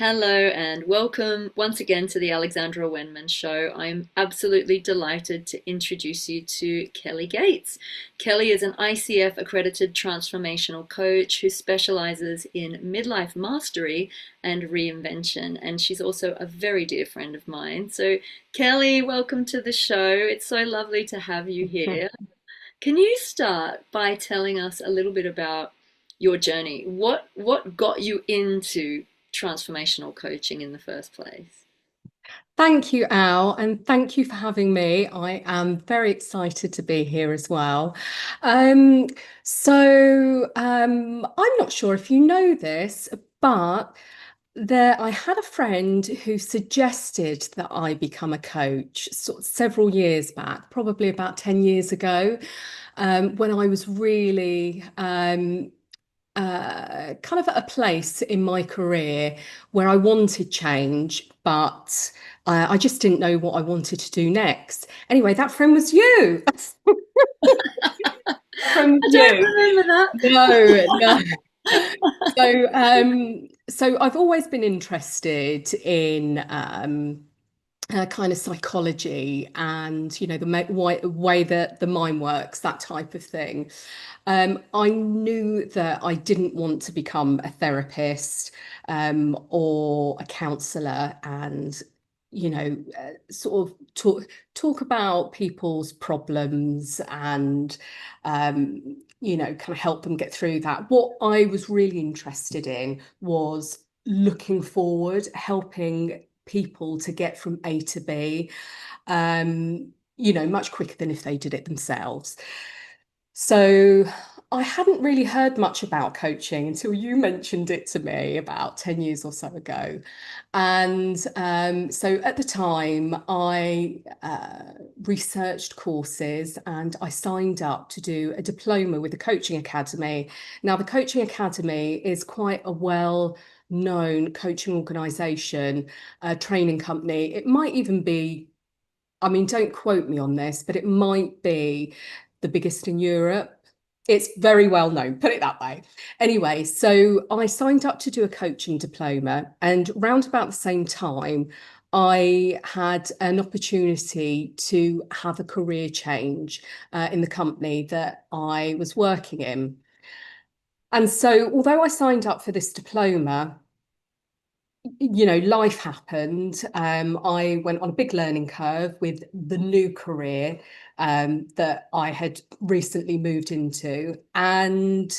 Hello and welcome once again to the Alexandra Wenman show. I'm absolutely delighted to introduce you to Kelly Gates. Kelly is an ICF accredited transformational coach who specializes in midlife mastery and reinvention, and she's also a very dear friend of mine. So, Kelly, welcome to the show. It's so lovely to have you here. Can you start by telling us a little bit about your journey? What got you into transformational coaching in the first place? Thank you, Al, and thank you for having me. I am very excited to be here as well. Um, I'm not sure if you know this, but I had a friend who suggested that I become a coach several years back, probably about 10 years ago, when I was really kind of at a place in my career where I wanted change, but I just didn't know what I wanted to do next. Anyway, that friend was you. Friend was I don't you. remember that. No, no. So I've always been interested in kind of psychology and way that the mind works, that type of thing. I knew that I didn't want to become a therapist or a counselor and sort of talk about people's problems and kind of help them get through that. What I was really interested in was looking forward, helping people to get from A to B, much quicker than if they did it themselves. So I hadn't really heard much about coaching until you mentioned it to me about 10 years or so ago. And so at the time, I researched courses and I signed up to do a diploma with the Coaching Academy. Now, the Coaching Academy is quite a well-known coaching organisation, a training company. It might even be, I mean, don't quote me on this, but it might be the biggest in Europe. It's very well known, put it that way. Anyway, so I signed up to do a coaching diploma, and round about the same time, I had an opportunity to have a career change in the company that I was working in. And so, although I signed up for this diploma, life happened. I went on a big learning curve with the new career that I had recently moved into. And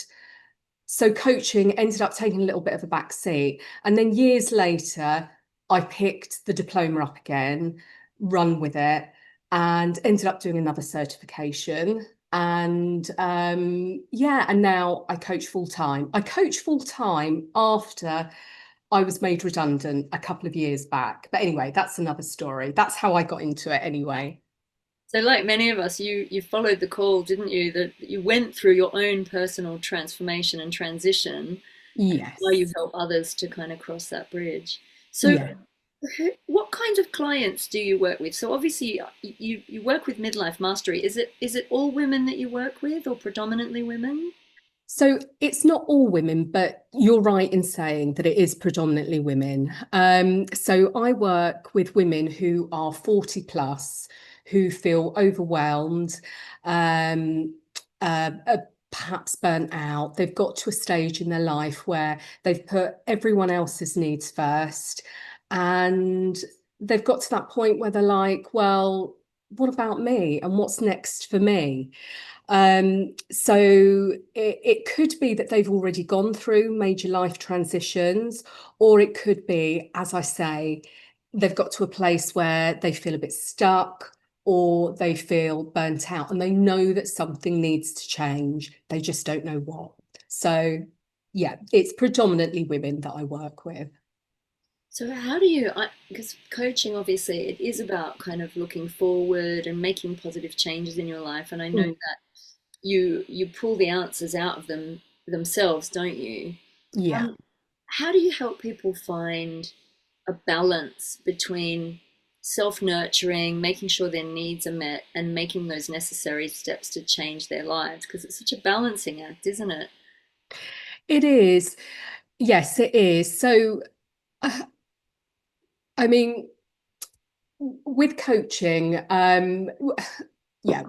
so coaching ended up taking a little bit of a back seat. And then years later, I picked the diploma up again, run with it, and ended up doing another certification. And and now I coach full time. I coach full time after I was made redundant a couple of years back. But anyway, that's another story. That's how I got into it anyway. So, like many of us, you followed the call, didn't you? That you went through your own personal transformation and transition, while you Yes. help others to kind of cross that bridge. So, Yeah. what kind of clients do you work with? So, obviously, you work with midlife mastery. Is it all women that you work with, or predominantly women? So it's not all women, but you're right in saying that it is predominantly women. So I work with women who are 40 plus, who feel overwhelmed, um, uh, perhaps burnt out. They've got to a stage in their life where they've put everyone else's needs first. And they've got to that point where they're like, well, what about me? And what's next for me? So it could be that they've already gone through major life transitions, or it could be, as I say, they've got to a place where they feel a bit stuck or they feel burnt out and they know that something needs to change. They just don't know what. So, yeah, it's predominantly women that I work with. So how do you, because coaching obviously it is about kind of looking forward and making positive changes in your life, and I know Mm, that you pull the answers out of them themselves, don't you? yeah. Um, how do you help people find a balance between self-nurturing, making sure their needs are met, and making those necessary steps to change their lives? Because it's such a balancing act, isn't it? It is. Yes, it is. So I mean, with coaching, yeah,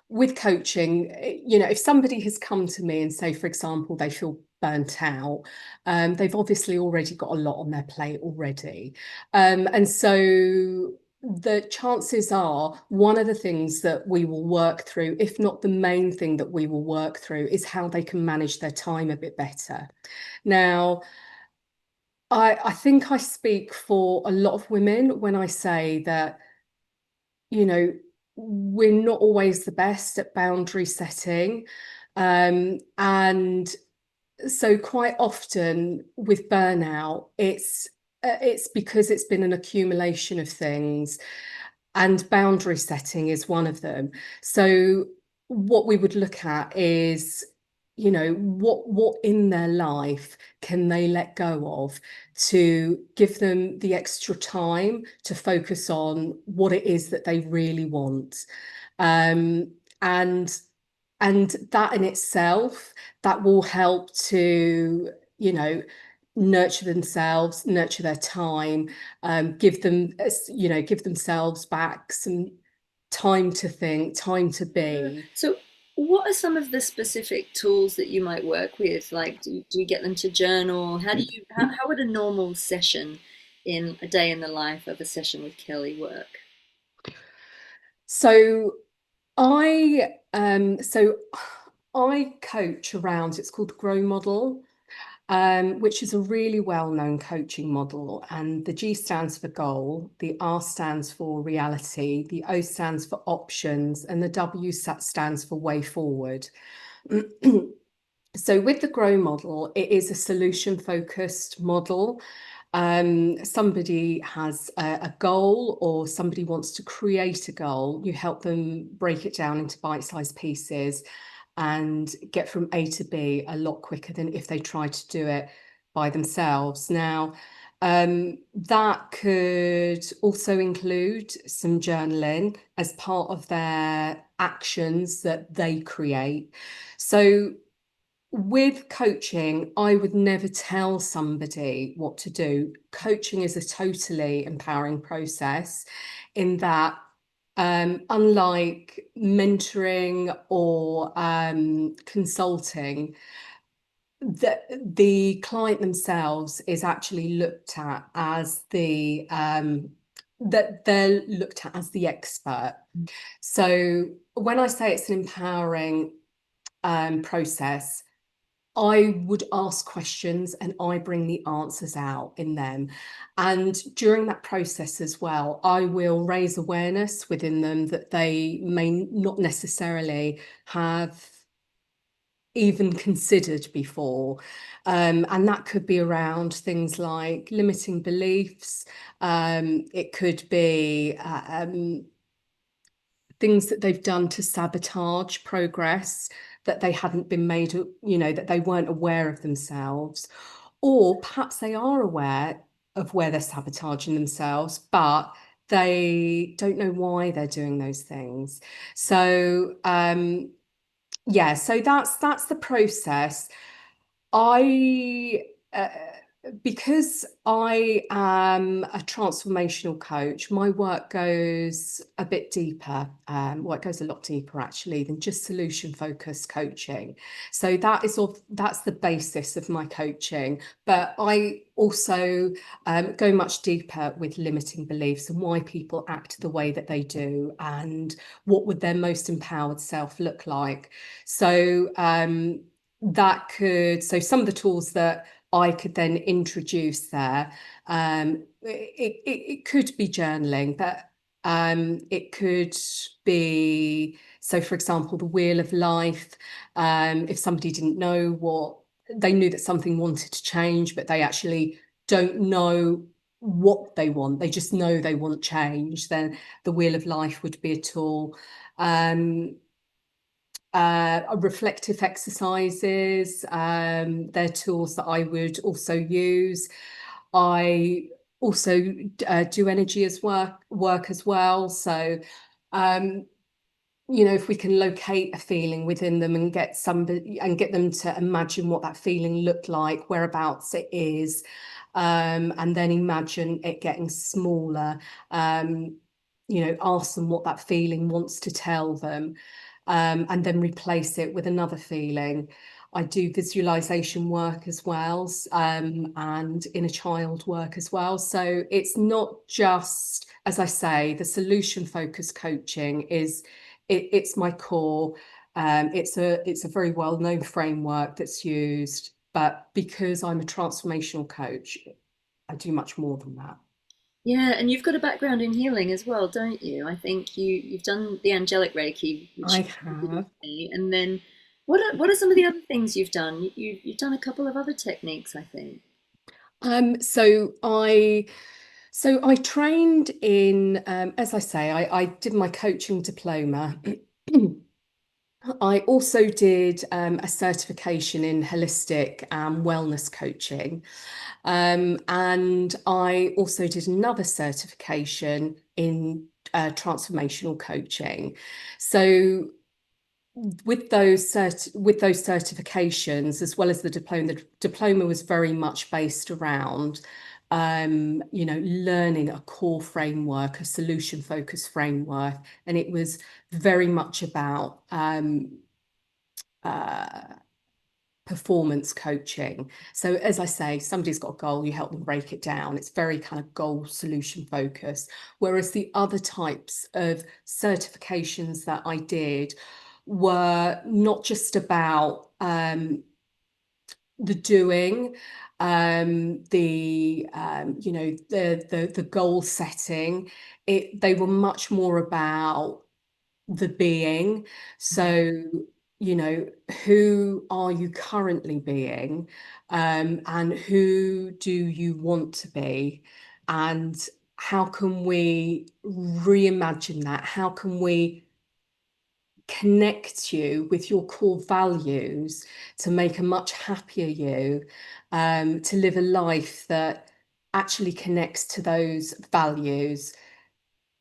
with coaching, if somebody has come to me and say, for example, they feel burnt out, they've obviously already got a lot on their plate already. And so the chances are one of the things that we will work through, if not the main thing that we will work through, is how they can manage their time a bit better. Now, I think I speak for a lot of women when I say that, you know, we're not always the best at boundary setting. And so quite often with burnout, it's because it's been an accumulation of things, and boundary setting is one of them. So what we would look at is, what in their life can they let go of to give them the extra time to focus on what it is that they really want. Um, and and that in itself, that will help to, nurture themselves, nurture their time, give them, give themselves back some time to think, time to Yeah. be. So, what are some of the specific tools that you might work with? Like, do you get them to journal? How would a normal session in a day in the life of a session with Kelly work? So so I coach around, it's called the Grow model, which is a really well-known coaching model. And the G stands for goal, the R stands for reality, the O stands for options, and the W stands for way forward. So with the Grow model, it is a solution-focused model. Somebody has a goal, or somebody wants to create a goal. You help them break it down into bite-sized pieces and get from A to B a lot quicker than if they try to do it by themselves. Now, that could also include some journaling as part of their actions that they create. So with coaching, I would never tell somebody what to do. Coaching is a totally empowering process in that, unlike mentoring or consulting, the client themselves is actually looked at as that they're looked at as the expert. So when I say it's an empowering process, I would ask questions and I bring the answers out in them. And during that process as well, I will raise awareness within them that they may not necessarily have even considered before. And that could be around things like limiting beliefs. It could be things that they've done to sabotage progress, that they hadn't been made, that they weren't aware of themselves. Or perhaps they are aware of where they're sabotaging themselves, but they don't know why they're doing those things. So yeah, so that's the process. I because I am a transformational coach, my work goes a bit deeper. Well, it goes a lot deeper actually than just solution focused coaching. So that's the basis of my coaching. But I also go much deeper with limiting beliefs and why people act the way that they do, and what would their most empowered self look like. So so some of the tools that I could then introduce there, it could be journaling, but it could be, so for example, the wheel of life. If somebody didn't know what, they knew that something wanted to change, but they actually don't know what they want, they just know they want change, then the wheel of life would be a tool. Reflective exercises, they're tools that I would also use. I also do energy as work as well. So if we can locate a feeling within them and get somebody and get them to imagine what that feeling looked like, whereabouts it is, and then imagine it getting smaller. Ask them what that feeling wants to tell them, and then replace it with another feeling. I do visualization work as well, and inner child work as well. So it's not just, as I say, the solution focused coaching it's my core. It's a very well known framework that's used, but because I'm a transformational coach, I do much more than that. Yeah, and you've got a background in healing as well, don't you? I think you've done the angelic Reiki, which I you did with have. me, and then what are some of the other things you've done? You've done a couple of other techniques, I think. Um, so I so I trained in, as I say, I did my coaching diploma. I also did a certification in holistic and wellness coaching. And I also did another certification in transformational coaching. So with those certifications, as well as the diploma was very much based around learning a core framework, a solution focused framework, and it was very much about uh, performance coaching. So as I say, somebody's got a goal, you help them break it down. It's very kind of goal solution focused. Whereas the other types of certifications that I did were not just about the doing, the goal setting. They were much more about the being. So, who are you currently being? And who do you want to be? And how can we reimagine that? How can we connect you with your core values to make a much happier you, to live a life that actually connects to those values,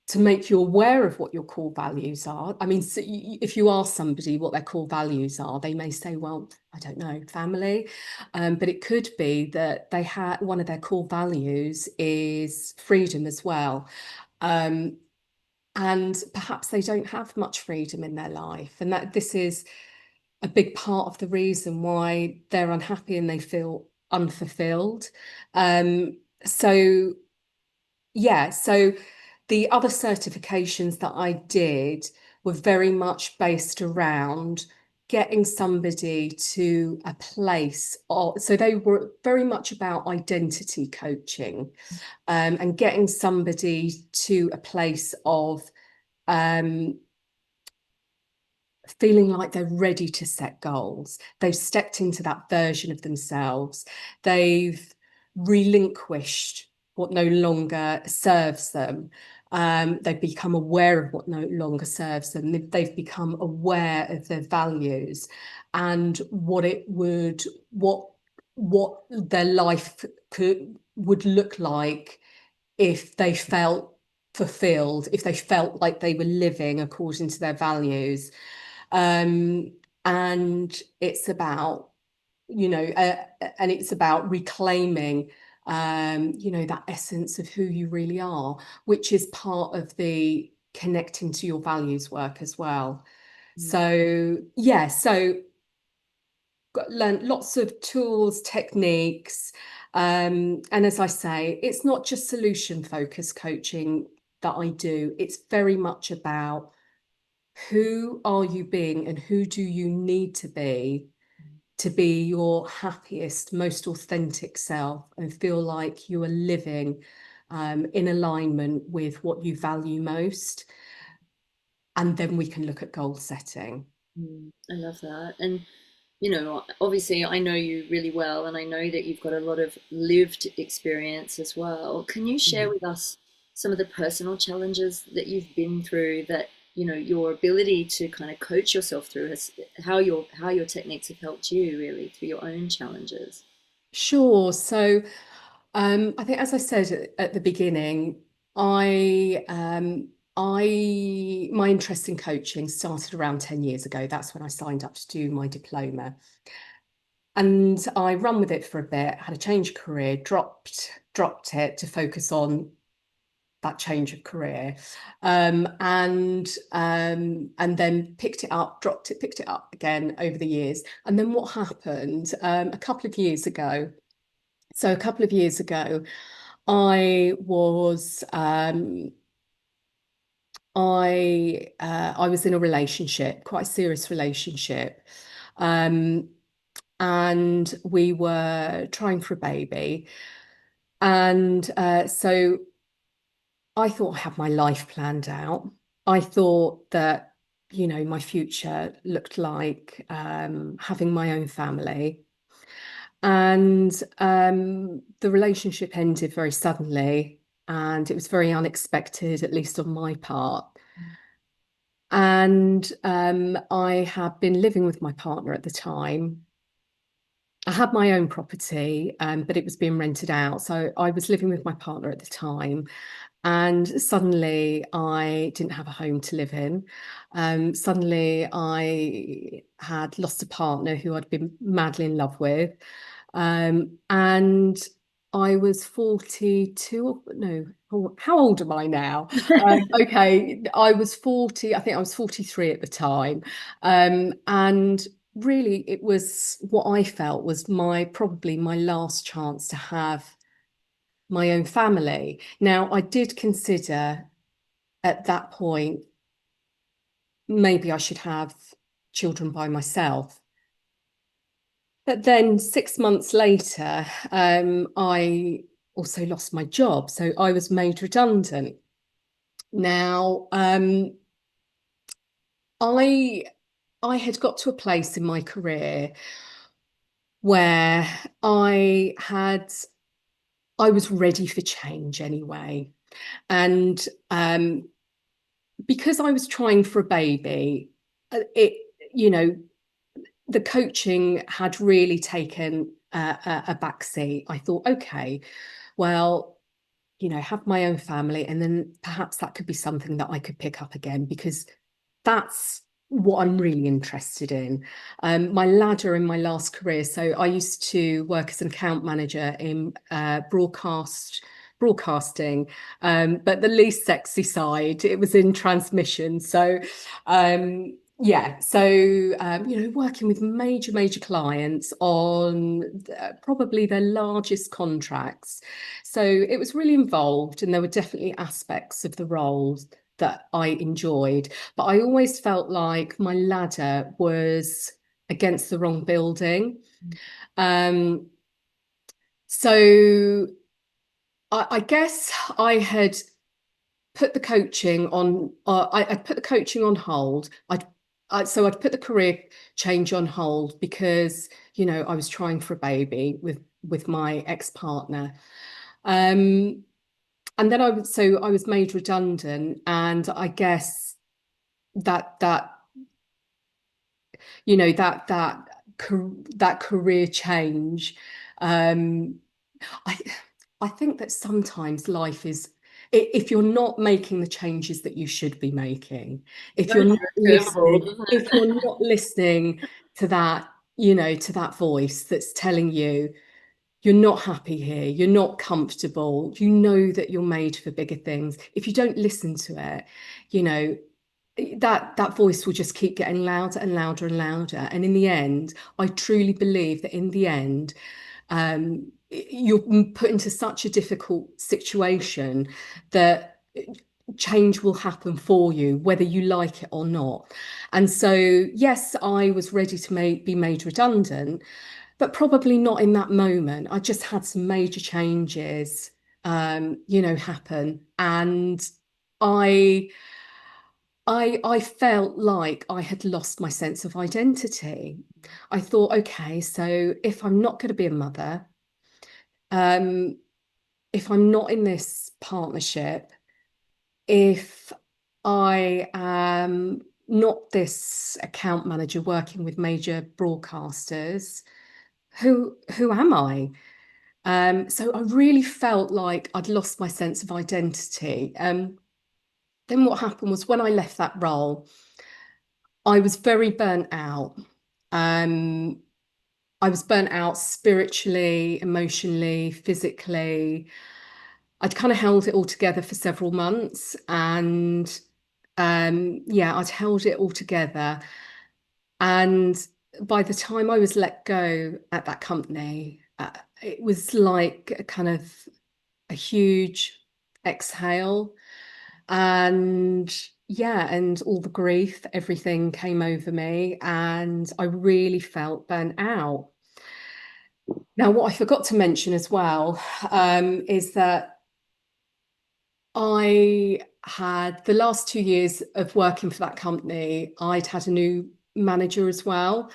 to make you aware of what your core values are. I mean, so if you ask somebody what their core values are, they may say, well, I don't know, family. But it could be that they had one of their core values is freedom as well. Um, and perhaps they don't have much freedom in their life. And that this is a big part of the reason why they're unhappy and they feel unfulfilled. So yeah, so the other certifications that I did were very much based around getting somebody to a place of, so they were very much about identity coaching, and getting somebody to a place of um, feeling like they're ready to set goals. They've stepped into that version of themselves. They've relinquished what no longer serves them. They've become aware of what no longer serves them. They've become aware of their values and what their life would look like if they felt fulfilled, if they felt like they were living according to their values. Um, and it's about, and it's about reclaiming, that essence of who you really are, which is part of the connecting to your values work as well. Mm. So, yeah, so got learned lots of tools, techniques. And as I say, it's not just solution focused coaching that I do, it's very much about who are you being and who do you need to be your happiest, most authentic self and feel like you are living in alignment with what you value most. And then we can look at goal setting. I love that. And obviously I know you really well, and I know that you've got a lot of lived experience as well. Can you share Mm. with us some of the personal challenges that you've been through that, your ability to kind of coach yourself through has, how your techniques have helped you really through your own challenges? Sure. So I think, as I said at the beginning, I my interest in coaching started around 10 years ago. That's when I signed up to do my diploma. And I ran with it for a bit, had a change of career, dropped it to focus on that change of career, and then picked it up, dropped it, picked it up again over the years. And then what happened a couple of years ago? So a couple of years ago, I was I was in a relationship, quite a serious relationship, um, and we were trying for a baby, and so I thought I had my life planned out. I thought that, my future looked like having my own family. And the relationship ended very suddenly, and it was very unexpected, at least on my part. And I had been living with my partner at the time. I had my own property, but it was being rented out. So I was living with my partner at the time. And suddenly I didn't have a home to live in. Suddenly I had lost a partner who I'd been madly in love with. And I was 42, no, how old am I now? Okay, I was 40, I think I was 43 at the time. And really it was what I felt was probably my last chance to have my own family. Now, I did consider at that point, maybe I should have children by myself. But then 6 months later, I also lost my job. So I was made redundant. Now, I I had got to a place in my career where I was ready for change anyway. And because I was trying for a baby, it, you know, the coaching had really taken a back seat. I thought, okay, well, have my own family, and then perhaps that could be something that I could pick up again, because that's what I'm really interested in. My ladder in my last career. So I used to work as an account manager in broadcasting, but the least sexy side, it was in transmission. So yeah, so working with major clients on probably their largest contracts. So it was really involved, and there were definitely aspects of the roles that I enjoyed, but I always felt like my ladder was against the wrong building. Um, so I guess I had put the coaching on. I'd put the coaching on hold. I'd put the career change on hold because I was trying for a baby with my ex-partner. And then I was made redundant, and I guess that you know that career change. um I I think that sometimes life is, if you're not making the changes that you should be making, if you're Very not doable, listening, doesn't if you're not listening to that, to that voice that's telling you you're not happy here, you're not comfortable, you know that you're made for bigger things. If you don't listen to it, you know, that voice will just keep getting louder and louder and louder. And in the end, I truly believe that in the end, you're put into such a difficult situation that change will happen for you, whether you like it or not. And so, yes, I was ready to be made redundant, but probably not in that moment. I just had some major changes, happen, and I I felt like I had lost my sense of identity. I thought, okay, so if I'm not going to be a mother, um, if I'm not in this partnership, if I am not this account manager working with major broadcasters, who am I? So I really felt like I'd lost my sense of identity. then what happened was when I left that role, I was very burnt out. Um, I was burnt out spiritually, emotionally, physically. I'd kind of held it all together for several months, and yeah, I'd held it all together. And by the time I was let go at that company, it was like a kind of a huge exhale. And yeah, and all the grief, everything came over me, and I really felt burnt out. Now, what I forgot to mention as well, is that I had the last 2 years of working for that company, I'd had a new manager as well.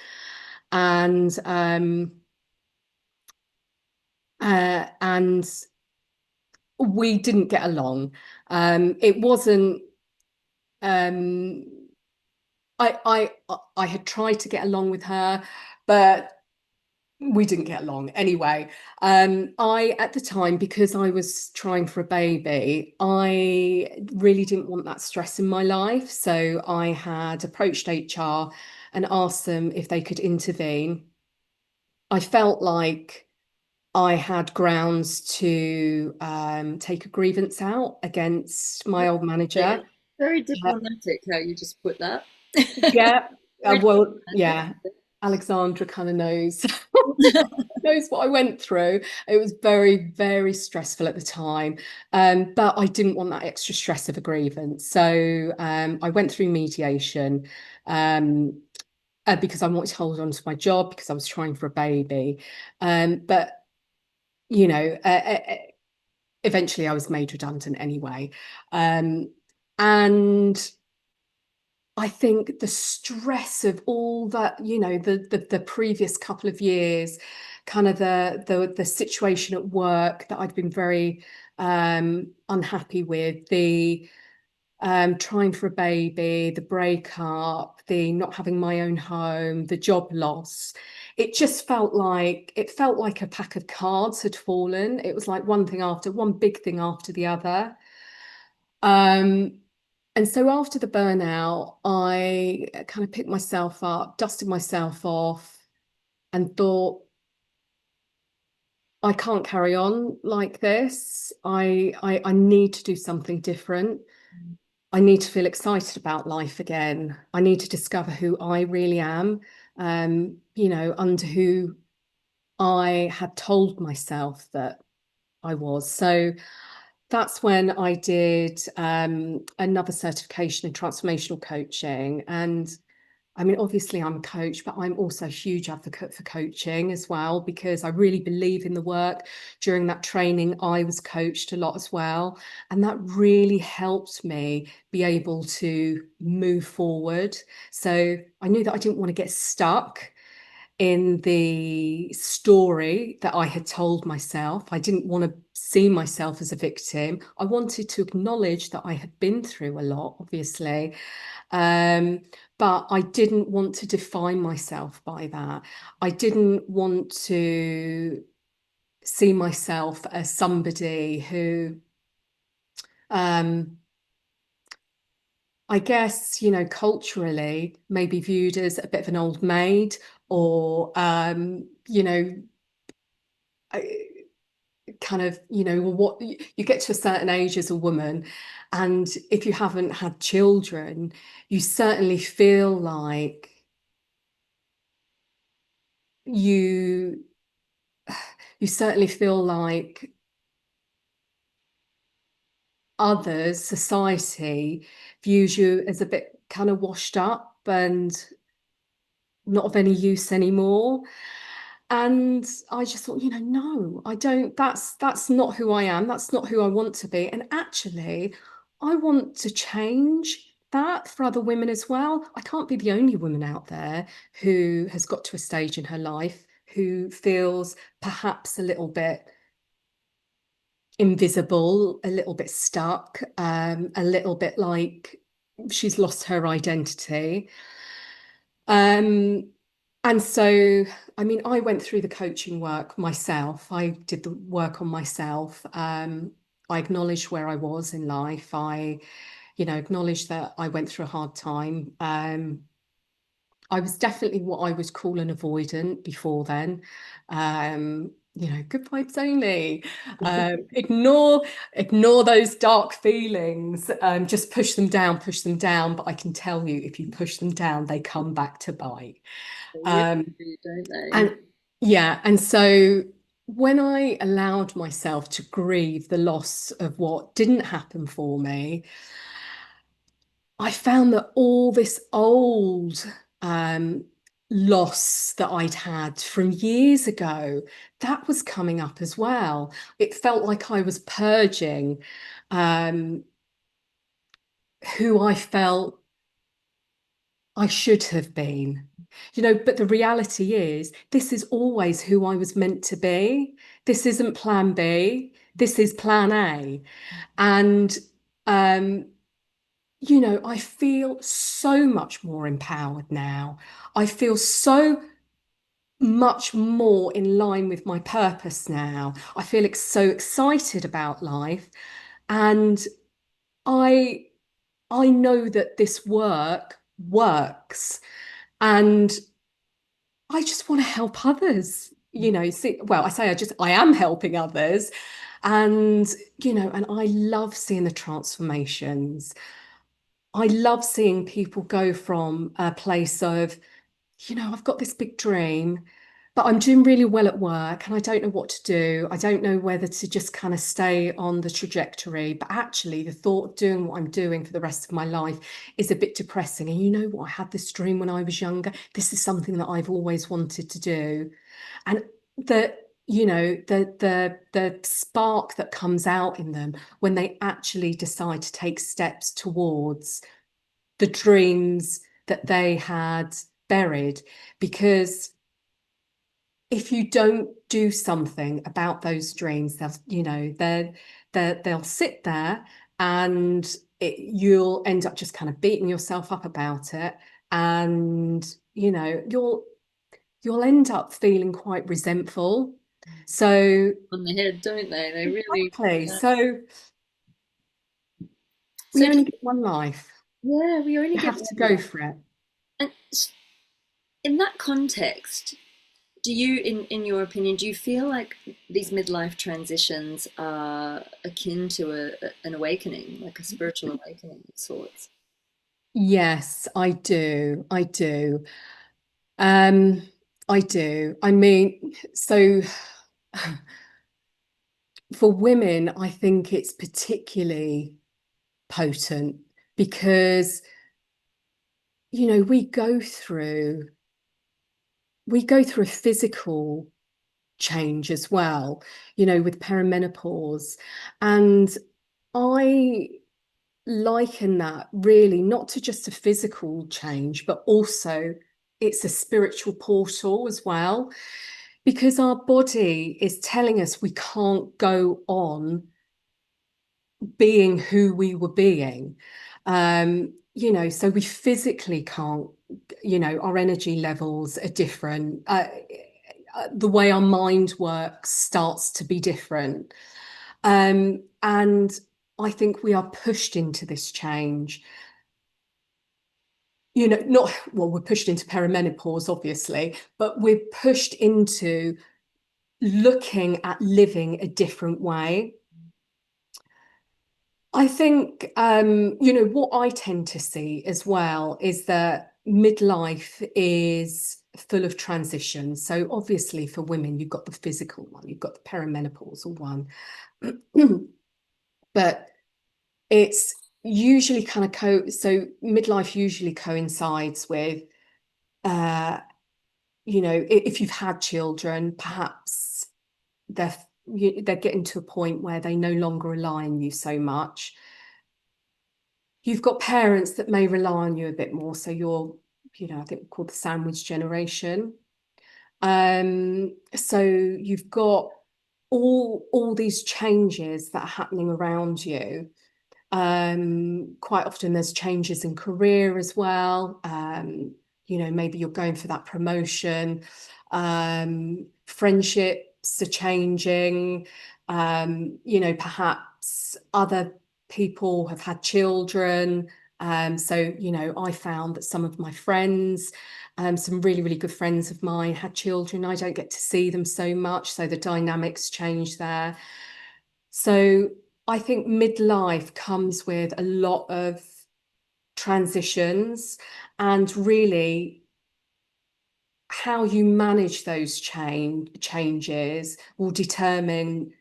And and we didn't get along. It wasn't um I had tried to get along with her, but we didn't get along anyway. I at the time, because I was trying for a baby, I really didn't want that stress in my life. So I had approached HR and asked them if they could intervene. I felt like I had grounds to take a grievance out against my old manager. Very Uh, diplomatic how you just put that. yeah, Very well, diplomatic. yeah, Alexandra kind of knows. Knows what I went through. It was very, very stressful at the time. But I didn't want that extra stress of a grievance. So I went through mediation, um, because I wanted to hold on to my job because I was trying for a baby. But you know, eventually I was made redundant anyway. And I think the stress of all that, the previous couple of years, kind of the situation at work that I'd been very unhappy with, the trying for a baby, the breakup, the not having my own home, the job loss. It felt like a pack of cards had fallen. It was like one big thing after the other. Um, and so after the burnout, I kind of picked myself up, dusted myself off, and thought, I can't carry on like this. I need to do something different. I need to feel excited about life again. I need to discover who I really am, under who I had told myself that I was. So that's when I did another certification in transformational coaching. And I mean, obviously, I'm a coach, but I'm also a huge advocate for coaching as well, because I really believe in the work. During that training, I was coached a lot as well. And that really helped me be able to move forward. So I knew that I didn't want to get stuck in the story that I had told myself. I didn't want to see myself as a victim. I wanted to acknowledge that I had been through a lot, obviously. Um, but I didn't want to define myself by that. I didn't want to see myself as somebody who, um, I guess, culturally may be viewed as a bit of an old maid, or, kind of, what you get to a certain age as a woman, and if you haven't had children, you certainly feel like you you certainly feel like others, society, views you as a bit kind of washed up and not of any use anymore. And I just thought, no, I don't, that's not who I am. That's not who I want to be. And actually, I want to change that for other women as well. I can't be the only woman out there who has got to a stage in her life who feels perhaps a little bit invisible, a little bit stuck, a little bit like she's lost her identity. Um, and so, I mean, I went through the coaching work myself. I did the work on myself. I acknowledged where I was in life. acknowledge that I went through a hard time. I was definitely what I would call an avoidant before then. Good vibes only. Ignore those dark feelings. Just push them down, push them down. But I can tell you, if you push them down, they come back to bite. They really Um, do, don't they? and yeah, and so when I allowed myself to grieve the loss of what didn't happen for me, I found that all this old um, loss that I'd had from years ago, that was coming up as well. It felt like I was purging um, who I felt I should have been. But the reality is, this is always who I was meant to be. This isn't plan B, this is plan A. And um, I feel so much more empowered now. I feel so much more in line with my purpose now. I feel so excited about life. And I I know that this work works. And I just want to help others. I am helping others. And, and I love seeing the transformations. I love seeing people go from a place of, I've got this big dream, but I'm doing really well at work and I don't know what to do. I don't know whether to just kind of stay on the trajectory. But actually, the thought of doing what I'm doing for the rest of my life is a bit depressing. And you know what? I had this dream when I was younger. This is something that I've always wanted to do. And the spark that comes out in them when they actually decide to take steps towards the dreams that they had buried. Because if you don't do something about those dreams, they'll sit there, and you'll end up just kind of beating yourself up about it, and you'll end up feeling quite resentful. So On the head, don't they? They really. exactly. Yeah. So So we only get one life. yeah, we only You get have to one go life. for it. And in that context, do you, in your opinion, do you feel like these midlife transitions are akin to an awakening, like a spiritual awakening of sorts? Yes, I do. I do. Um, I do. I mean, so for women, I think it's particularly potent because, we go through a physical change as well, with perimenopause. And I liken that really not to just a physical change, but also it's a spiritual portal as well, because our body is telling us we can't go on being who we were being. So we physically can't, our energy levels are different. The way our mind works starts to be different. And I think we are pushed into this change. Not, well, we're pushed into perimenopause, obviously, but we're pushed into looking at living a different way. I think, what I tend to see as well is that midlife is full of transition. So obviously for women, you've got the physical one, you've got the perimenopausal one, but it's usually kind of so midlife usually coincides with, uh, if you've had children, perhaps they're getting to a point where they no longer rely on you so much. You've got parents that may rely on you a bit more. So you're, I think we're called the sandwich generation. So you've got all these changes that are happening around you. Quite often there's changes in career as well. Maybe you're going for that promotion. Friendships are changing. Perhaps other people have had children. So, you know, I found that some of my friends, some really, really good friends of mine had children. I don't get to see them so much. So the dynamics change there. So I think midlife comes with a lot of transitions, and really how you manage those changes will determine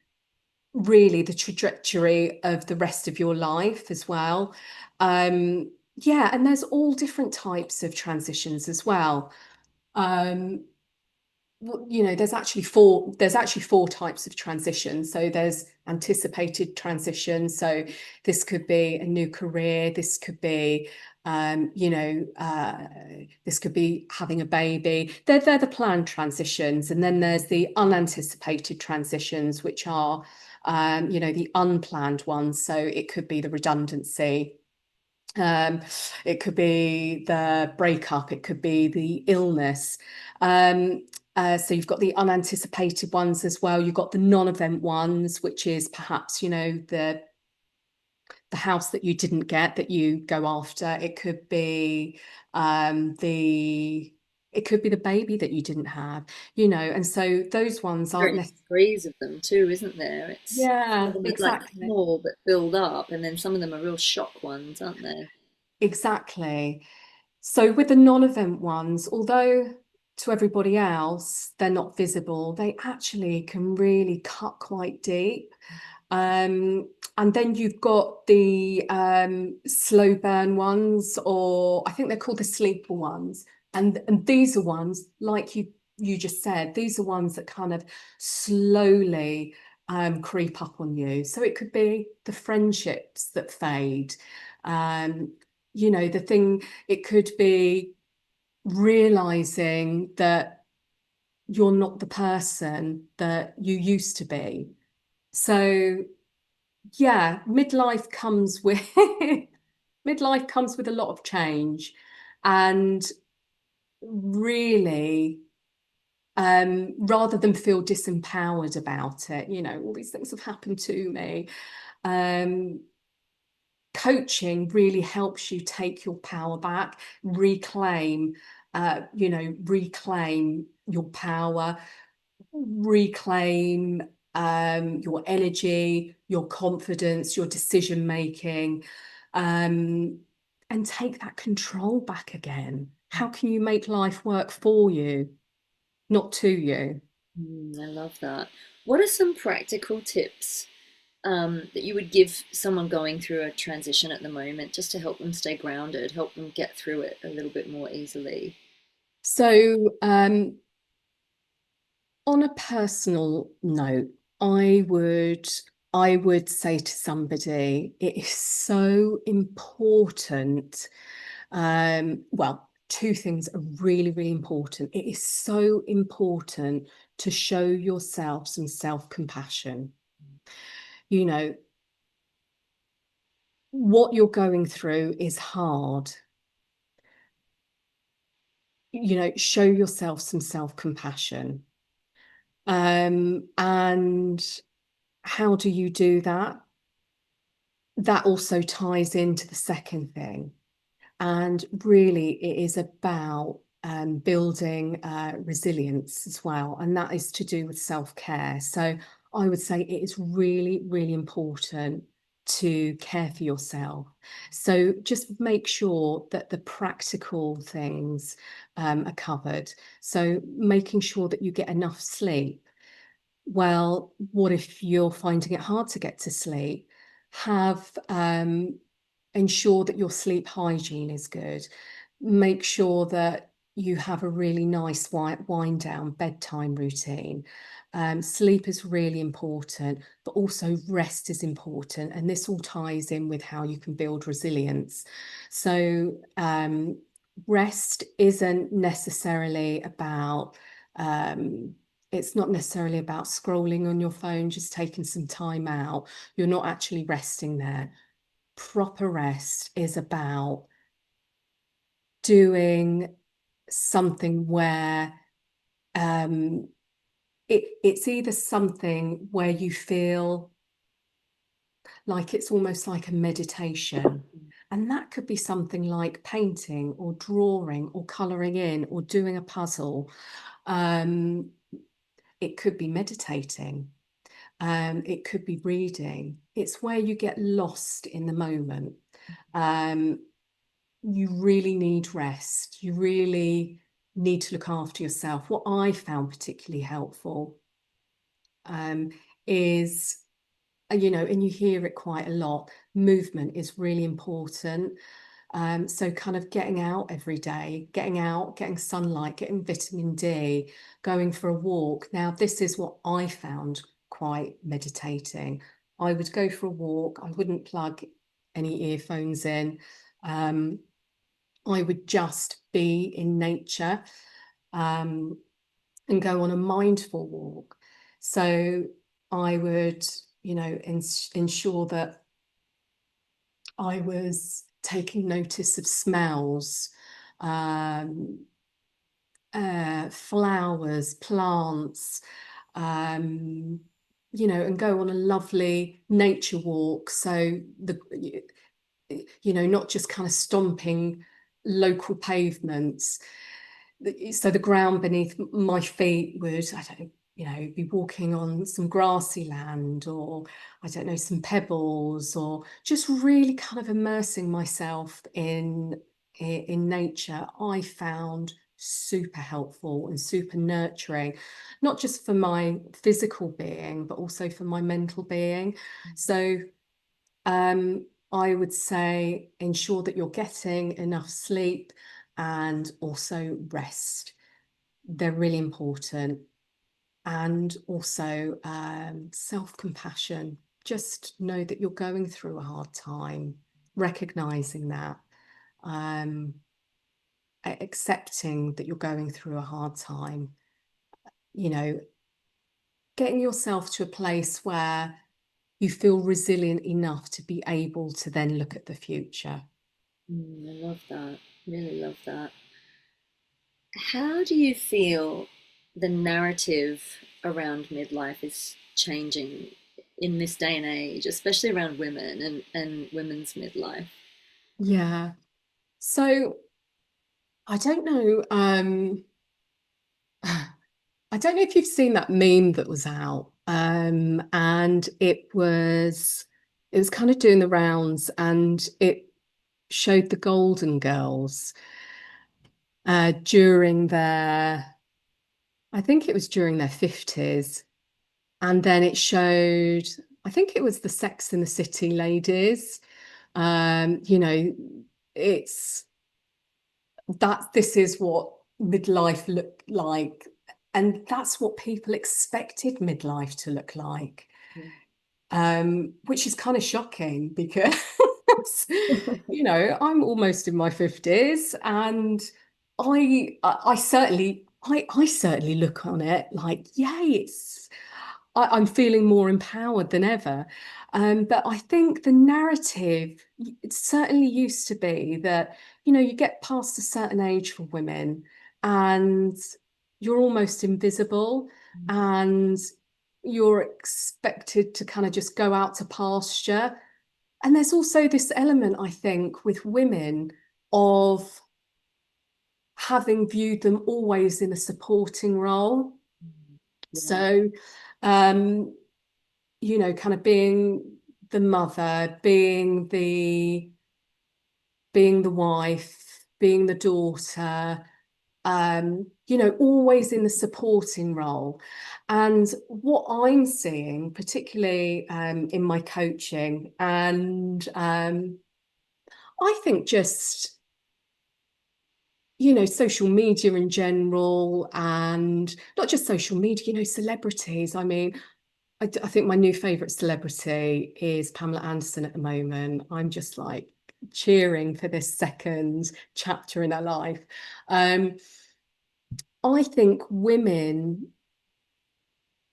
really the trajectory of the rest of your life as well. Yeah, and there's all different types of transitions as well. Um, you know, there's actually four types of transition. So there's anticipated transition. So this could be a new career, this could be this could be having a baby. They're the planned transitions. And then there's the unanticipated transitions, which are the unplanned ones. So it could be the redundancy. It could be the breakup, it could be the illness. So you've got the unanticipated ones as well. You've got the non-event ones, which is perhaps, the house that you didn't get that you go after. It could be the baby that you didn't have, and so those ones aren't Varying necessarily. degrees of them too, isn't there? It's some of Yeah, them are like exactly. small but build up, and then some of them are real shock ones, aren't they? Exactly. So with the non-event ones, although to everybody else they're not visible, they actually can really cut quite deep. And then you've got the slow burn ones, or I think they're called the sleeper ones. And these are ones, like you just said, these are ones that kind of slowly creep up on you. So it could be the friendships that fade. Um, the thing, it could be realizing that you're not the person that you used to be. So yeah, midlife comes with a lot of change, and really, rather than feel disempowered about it, all these things have happened to me. Um, Coaching really helps you take your power back, reclaim your power, reclaim your energy, your confidence, your decision making, um, and take that control back again. How can you make life work for you, not to you? I love that. What are some practical tips that you would give someone going through a transition at the moment, just to help them stay grounded, help them get through it a little bit more easily? So, on a personal note, I would I would say to somebody, it is so important. Well, two things are really, really important. It is so important to show yourself some self-compassion. You know, what you're going through is hard. Show yourself some self-compassion. And how do you do that? That also ties into the second thing. And really, it is about building resilience as well. And that is to do with self-care. So I would say it is really, really important to care for yourself. So just make sure that the practical things are covered. So making sure that you get enough sleep. Well, what if you're finding it hard to get to sleep? Have ensure that your sleep hygiene is good. Make sure that you have a really nice wind down bedtime routine. Sleep is really important, but also rest is important. And this all ties in with how you can build resilience. So, rest isn't necessarily about, it's not necessarily about scrolling on your phone, just taking some time out. You're not actually resting there. Proper rest is about doing something where it's either something where you feel like it's almost like a meditation. And that could be something like painting or drawing or colouring in or doing a puzzle. Um, it could be meditating. It could be reading. It's where you get lost in the moment. Um, you really need rest. You really need to look after yourself. What I found particularly helpful um, is, and you hear it quite a lot, movement is really important. So kind of getting out every day, getting out, getting sunlight, getting vitamin D, going for a walk. Now, this is what I found quite meditating. I would go for a walk. I wouldn't plug any earphones in. Um, I would just be in nature um, and go on a mindful walk. So I would, ensure that I was taking notice of smells, um, flowers, plants, um, and go on a lovely nature walk. So not just kind of stomping local pavements. So the ground beneath my feet would, I don't know, be walking on some grassy land, or I don't know, some pebbles, or just really kind of immersing myself in nature. I found super helpful and super nurturing, not just for my physical being, but also for my mental being. So I would say ensure that you're getting enough sleep and also rest. They're really important. And also self-compassion. Just know that you're going through a hard time, recognizing that, um, accepting that you're going through a hard time, you know, getting yourself to a place where you feel resilient enough to be able to then look at the future. I love that. Really love that. How do you feel the narrative around midlife is changing in this day and age, especially around women and women's midlife? Yeah. So I don't know. I don't know if you've seen that meme that was out. And it was kind of doing the rounds, and it showed the Golden Girls during their, I think it was during their 50s. And then it showed, I think it was the Sex in the City ladies. Um, you know, it's this is what midlife looked like. And that's what people expected midlife to look like, which is kind of shocking because, I'm almost in my 50s, and I certainly, I certainly look on it like, yay, I'm feeling more empowered than ever. But I think the narrative, it certainly used to be that, you get past a certain age for women and you're almost invisible, and you're expected to kind of just go out to pasture. And there's also this element, I think, with women of having viewed them always in a supporting role. Yeah. So, um, kind of being the mother, being the wife, being the daughter, always in the supporting role. And what I'm seeing, particularly in my coaching, and I think just, social media in general, and not just social media, celebrities. I mean, I think my new favourite celebrity is Pamela Anderson at the moment. I'm just like cheering for this second chapter in her life. Um, I think women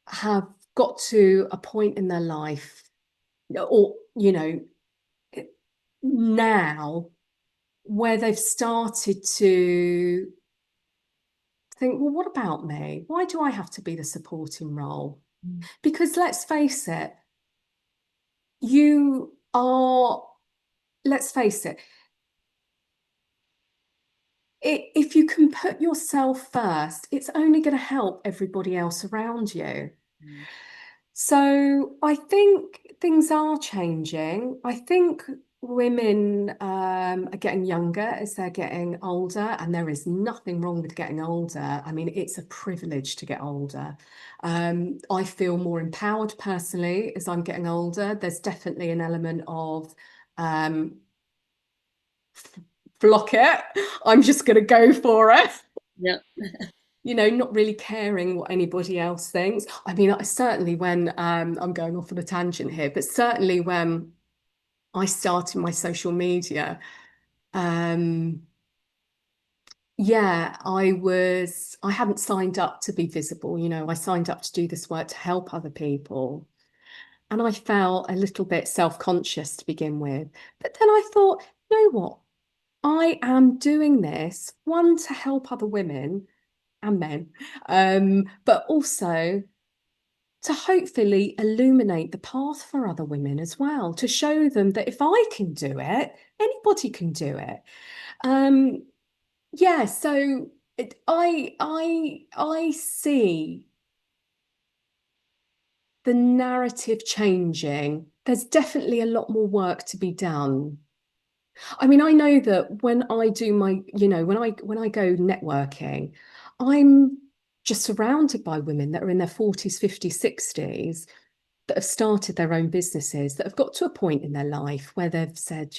have got to a point in their life, or, now, where they've started to think, well, what about me? Why do I have to be the supporting role? Because let's face it, you are, let's face it, if you can put yourself first, it's only going to help everybody else around you. Mm. So I think things are changing. I think women are getting younger as they're getting older, and there is nothing wrong with getting older. I mean, it's a privilege to get older. I feel more empowered personally as I'm getting older. There's definitely an element of um, block it. I'm just going to go for it. Yeah. Not really caring what anybody else thinks. I mean, certainly when I'm going off on a tangent here, but certainly when I started my social media, um, yeah, I hadn't signed up to be visible. I signed up to do this work to help other people. And I felt a little bit self-conscious to begin with. But then I thought, you know what? I am doing this, one, to help other women and men, but also to hopefully illuminate the path for other women as well, to show them that if I can do it, anybody can do it. Um, yeah, so I see the narrative changing. There's definitely a lot more work to be done. I mean, I know that when I do my, when I go networking, I'm just surrounded by women that are in their 40s, 50s, 60s that have started their own businesses, that have got to a point in their life where they've said,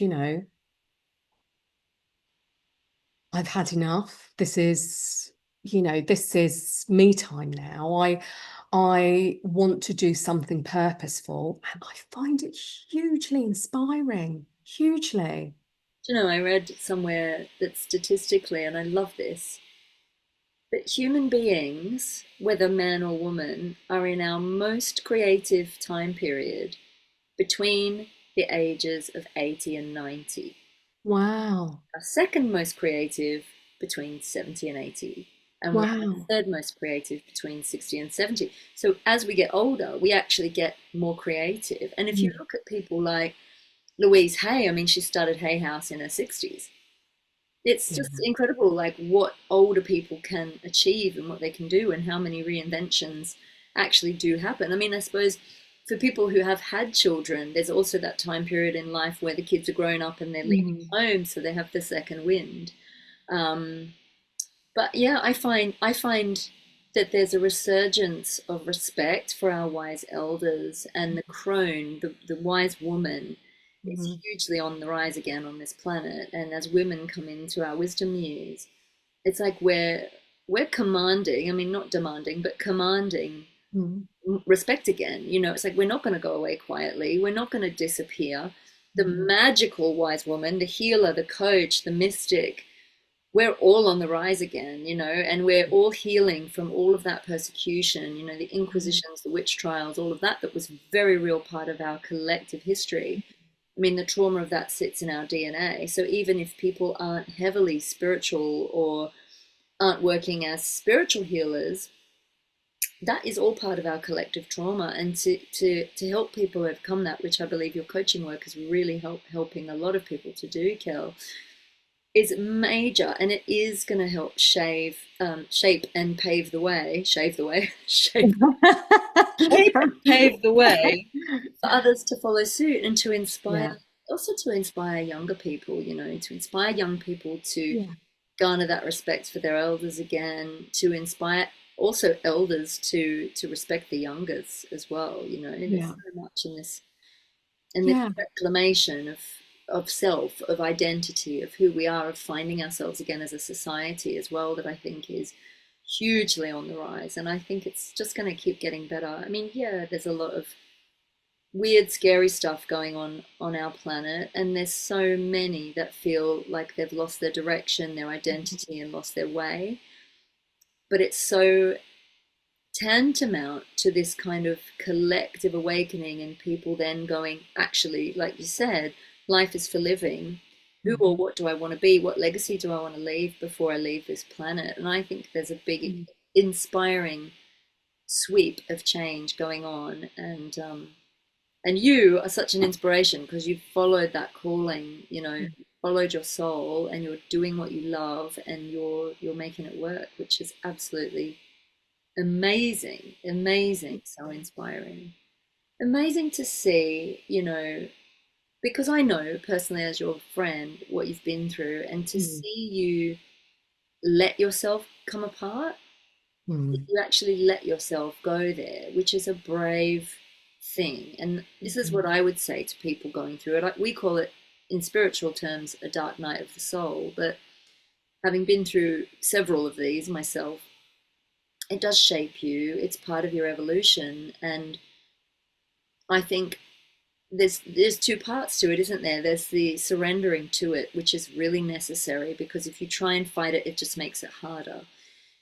I've had enough. This is me time now. I want to do something purposeful. And I find it hugely inspiring, hugely. Do you know, I read somewhere that statistically, and I love this, that human beings, whether man or woman, are in our most creative time period between the ages of 80 and 90. Wow. Our second most creative between 70 and 80. And we're our Wow. third most creative between 60 and 70. So as we get older, we actually get more creative. And if you Mm. look at people like Louise Hay, I mean, she started Hay House in her 60s. It's Yeah. just incredible, like what older people can achieve and what they can do, and how many reinventions actually do happen. I mean, I suppose for people who have had children, there's also that time period in life where the kids are grown up and they're leaving Mm. home, so they have the second wind. Um, but yeah, I find that there's a resurgence of respect for our wise elders, and the crone, the wise woman, is Mhm. hugely on the rise again on this planet. And as women come into our wisdom years, it's like we're commanding, I mean not demanding, but commanding Mhm. respect again. It's like we're not going to go away quietly. We're not going to disappear. The Mhm. magical wise woman, the healer, the coach, the mystic, we're all on the rise again, and we're all healing from all of that persecution, the Mhm. inquisitions, the witch trials, all of that, that was a very real part of our collective history. I mean, the trauma of that sits in our DNA. So even if people aren't heavily spiritual or aren't working as spiritual healers, that is all part of our collective trauma. And to help people overcome that, which I believe your coaching work is really helping a lot of people to do, Kel, is major, and it is going to help shape and pave the way, shave the way, shape and pave the way for others to follow suit, and to inspire, Yeah. also to inspire younger people, to inspire young people to Yeah. garner that respect for their elders again, to inspire also elders to respect the youngers as well. There's Yeah. so much in this Yeah. reclamation of self, of identity, of who we are, of finding ourselves again as a society as well, that I think is hugely on the rise. And I think it's just going to keep getting better. I mean, yeah, there's a lot of weird, scary stuff going on our planet, and there's so many that feel like they've lost their direction, their identity, and lost their way. But it's so tantamount to this kind of collective awakening, and people then going, actually, like you said, life is for living. Who or Mhm. what do I want to be? What legacy do I want to leave before I leave this planet? And I think there's a big, Mhm. inspiring sweep of change going on. And And you are such an inspiration because you've followed that calling, you know, followed your soul, and you're doing what you love, and you're making it work, which is absolutely amazing, amazing, so inspiring. Amazing to see, you know, because I know personally as your friend what you've been through, and to Mm, see you let yourself come apart, mm, you actually let yourself go there, which is a brave thing. And this is what mm, I would say to people going through it. We call it, in spiritual terms, a dark night of the soul. But having been through several of these myself, it does shape you. It's part of your evolution. And I think there's two parts to it, isn't there? There's the surrendering to it, which is really necessary, because if you try and fight it, it just makes it harder.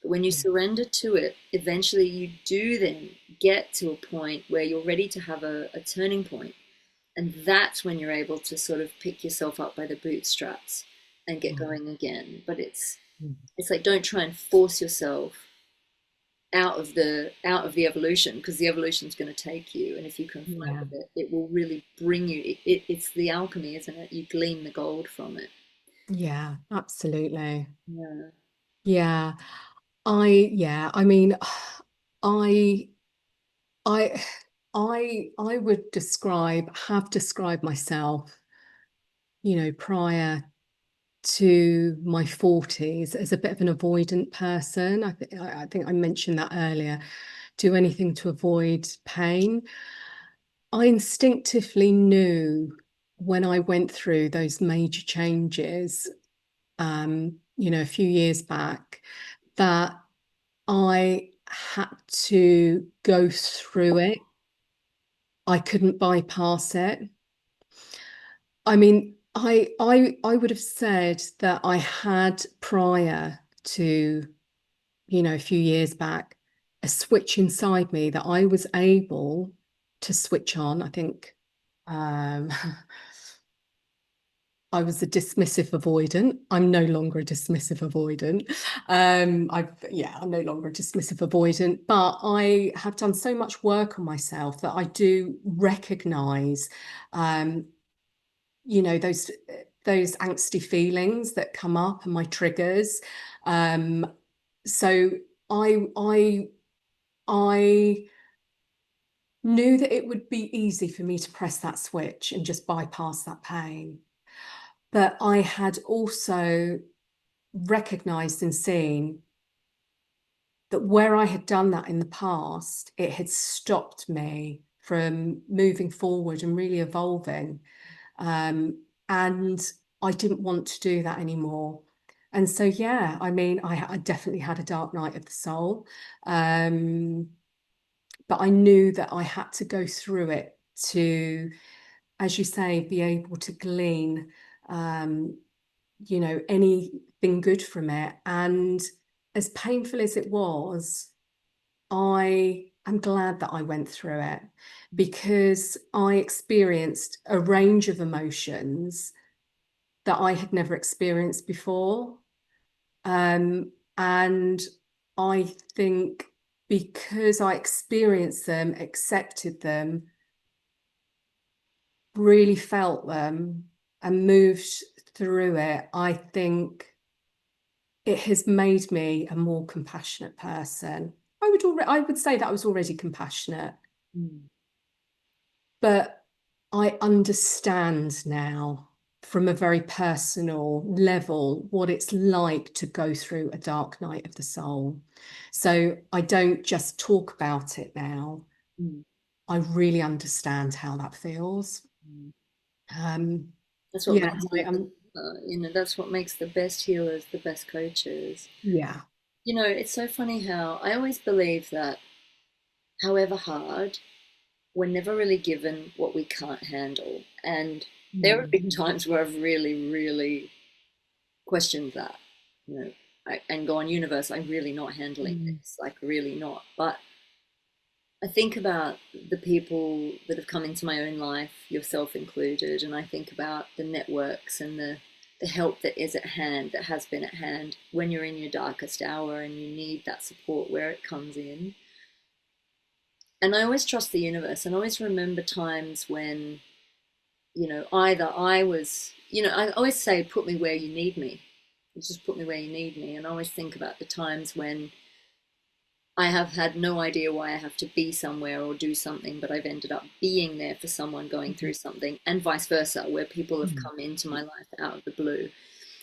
But when you yeah, surrender to it, eventually you do then get to a point where you're ready to have a turning point. And that's when you're able to sort of pick yourself up by the bootstraps and get mm, going again. But mm. it's like, don't try and force yourself out of the evolution, because the evolution is going to take you, and if you can fight Yeah, with it, it will really bring you it's the alchemy, isn't it? You glean the gold from it. yeah, absolutely. Yeah. Yeah. Yeah, I mean, I, I, I would have described myself, prior to my 40s as a bit of an avoidant person. I think I mentioned that earlier. Do anything to avoid pain. I instinctively knew when I went through those major changes, a few years back, that I had to go through it. I couldn't bypass it. I mean, I would have said that I had prior to, a few years back, a switch inside me that I was able to switch on. I think um, I was a dismissive avoidant. I'm no longer a dismissive avoidant. I'm no longer a dismissive avoidant, but I have done so much work on myself that I do recognize, um, those angsty feelings that come up and my triggers. Um, so I knew that it would be easy for me to press that switch and just bypass that pain. But I had also recognized and seen that where I had done that in the past, it had stopped me from moving forward and really evolving. And I didn't want to do that anymore. And so, yeah, I mean, I definitely had a dark night of the soul. Um, but I knew that I had to go through it to, as you say, be able to glean, um, anything good from it. And as painful as it was, I am glad that I went through it because I experienced a range of emotions that I had never experienced before. And I think because I experienced them, accepted them, really felt them, and moved through it, I think it has made me a more compassionate person. I would say that I was already compassionate, Mm. but I understand now from a very personal level what it's like to go through a dark night of the soul. So I don't just talk about it now. Mm. I really understand how that feels. Mm. Um, That's what yeah, makes people, that's what makes the best healers the best coaches. yeah. You know, it's so funny how I always believe that, however hard, we're never really given what we can't handle. And there have Mm, been times where I've really, really questioned that, you know, and gone, universe, I'm really not handling mm, this, like, really not. But I think about the people that have come into my own life, yourself included, and I think about the networks and the help that is at hand, that has been at hand when you're in your darkest hour and you need that support, where it comes in. And I always trust the universe and always remember times when, either I was, I always say, put me where you need me. Just put me where you need me. And I always think about the times when I have had no idea why I have to be somewhere or do something, but I've ended up being there for someone going through something, and vice versa, where people have Mhm. come into my life out of the blue.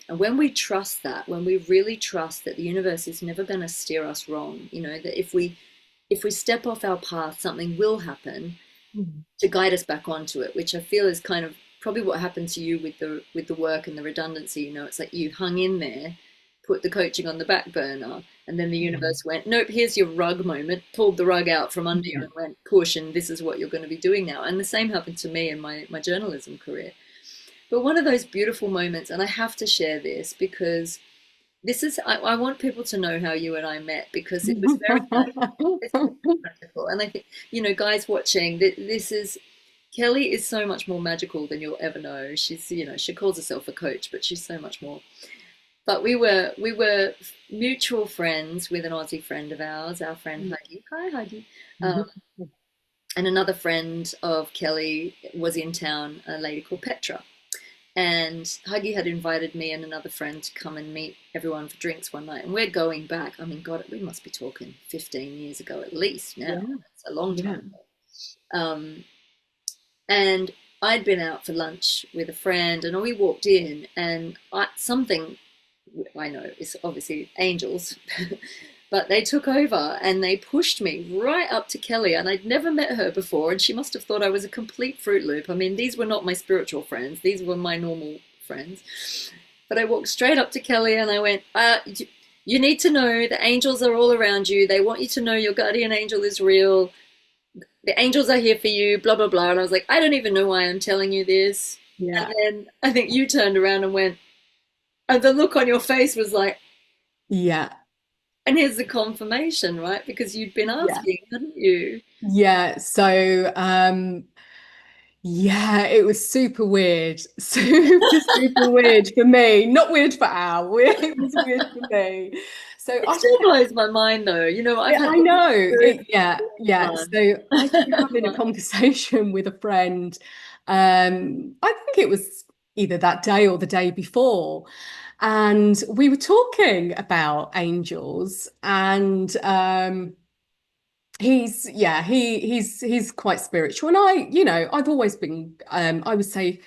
And when we trust that, when we really trust that the universe is never going to steer us wrong, that if we step off our path, something will happen Mhm. to guide us back onto it, which I feel is kind of probably what happened to you with the work and the redundancy. It's like you hung in there, put the coaching on the back burner, and then the Yeah. universe went, nope, here's your rug moment, pulled the rug out from under you Yeah. and went, push, and this is what you're going to be doing now. And the same happened to me in my journalism career. But one of those beautiful moments, and I have to share this because I want people to know how you and I met, because it was very it's magical. And I think, guys watching, this is Kelly is so much more magical than you'll ever know. She calls herself a coach, but she's so much more. But we were mutual friends with an Aussie friend of ours, our friend Huggy. Hi, Huggy. Um, and another friend of Kelly was in town, a lady called Petra. And Huggy had invited me and another friend to come and meet everyone for drinks one night. And we're going back. I mean, God, we must be talking 15 years ago at least now. Yeah. It's a long Yeah. time ago. And I'd been out for lunch with a friend, and we walked in, and something I know is obviously angels, but they took over and they pushed me right up to Kelly. And I'd never met her before, and she must have thought I was a complete Fruit Loop. I mean, these were not my spiritual friends, these were my normal friends. But I walked straight up to Kelly and I went, you need to know the angels are all around you. They want you to know your guardian angel is real. The angels are here for you, blah, blah, blah. And I was like, I don't even know why I'm telling you this. And Yeah. then I think you turned around and went, and the look on your face was like, Yeah. and here's the confirmation, right? Because you'd been Yeah. asking, hadn't you? Yeah. So, yeah, it was super weird. Super, super weird for me. Not weird for Al. It was weird for me. So It I still blows my mind, though. I've Yeah, had I lots of know. experiences. Yeah. Fun, So I've been having a fun. conversation with a friend. I think it was either that day or the day before. And we were talking about angels. And he's quite spiritual. And I've always been, I would say,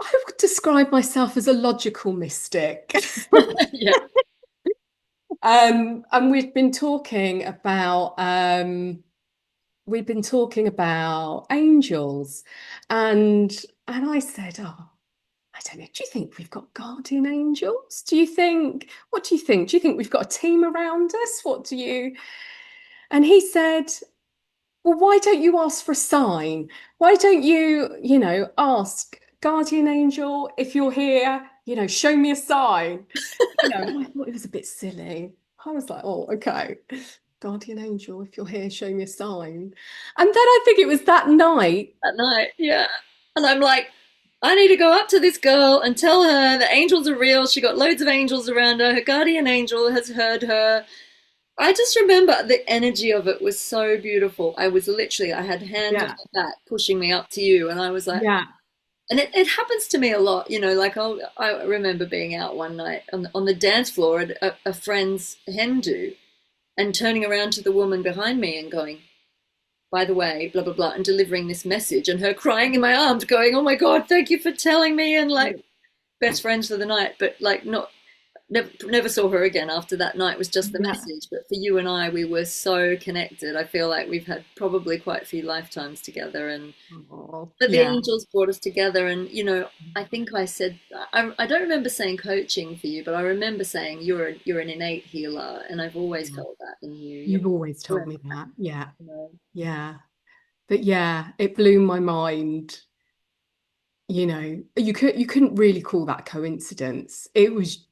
I would describe myself as a logical mystic. Yeah. And we've been talking about angels, and I said, "Oh, I don't know. Do you think we've got guardian angels? What do you think? Do you think we've got a team around us? What do you?" And he said, "Well, why don't you ask for a sign? Why don't you ask guardian angel if you're here, show me a sign." And I thought it was a bit silly. I was like, "Oh, okay. Guardian angel, if you're here, show me a sign." And then I think it was that night. At night, yeah. And I'm like, I need to go up to this girl and tell her the angels are real. She got loads of angels around her. Her guardian angel has heard her. I just remember the energy of it was so beautiful. I had hands on Yeah, my back pushing me up to you, and I was like, yeah, and it happens to me a lot, like I remember being out one night on the dance floor at a friend's hen do, and turning around to the woman behind me and going, by the way, blah blah blah, and delivering this message, and her crying in my arms, going, "Oh my God, thank you for telling me," and like best friends for the night, but like not never saw her again after that night. Was just the yeah. message. But for you and I, we were so connected. I feel like we've had probably quite a few lifetimes together, and Oh, but the yeah. angels brought us together. And I think I said, I don't remember saying coaching for you, but I remember saying you're an innate healer, and I've always Yeah. felt that in you. You've always You're told me that. Yeah, you know. yeah. But yeah, it blew my mind. You couldn't really call that coincidence. It was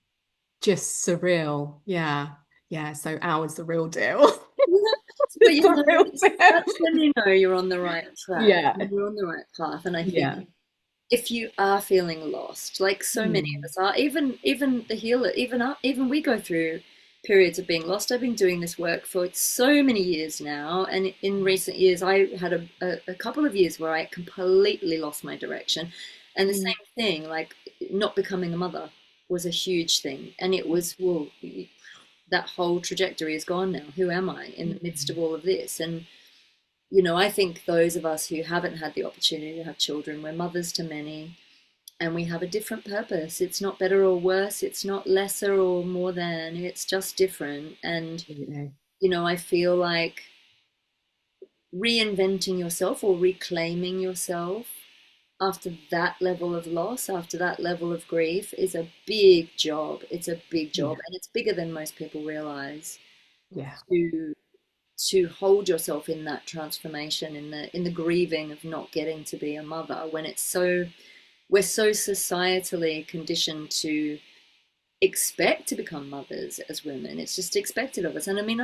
just surreal. Yeah. Yeah. So ours the real deal. But It's the real that's when deal. you know you're on the right track, Yeah. you're on the right path. And I think Yeah. if you are feeling lost, like so many of Mm. us are, even the healer, even we go through, periods of being lost. I've been doing this work for so many years now, and in recent years, I had a couple of years where I completely lost my direction. And the Mm. same thing, like not becoming a mother, was a huge thing. And it was, well, that whole trajectory is gone now. Who am I in the midst of all of this? And I think those of us who haven't had the opportunity to have children, we're mothers to many, and we have a different purpose. It's not better or worse, it's not lesser or more than, it's just different. And, Absolutely. I feel like reinventing yourself or reclaiming yourself after that level of loss, after that level of grief, is a big job. It's a big job, Yeah. and it's bigger than most people realize. Yeah. To hold yourself in that transformation, in the grieving of not getting to be a mother, when it's so, we're so societally conditioned to expect to become mothers as women. It's just expected of us. And I mean,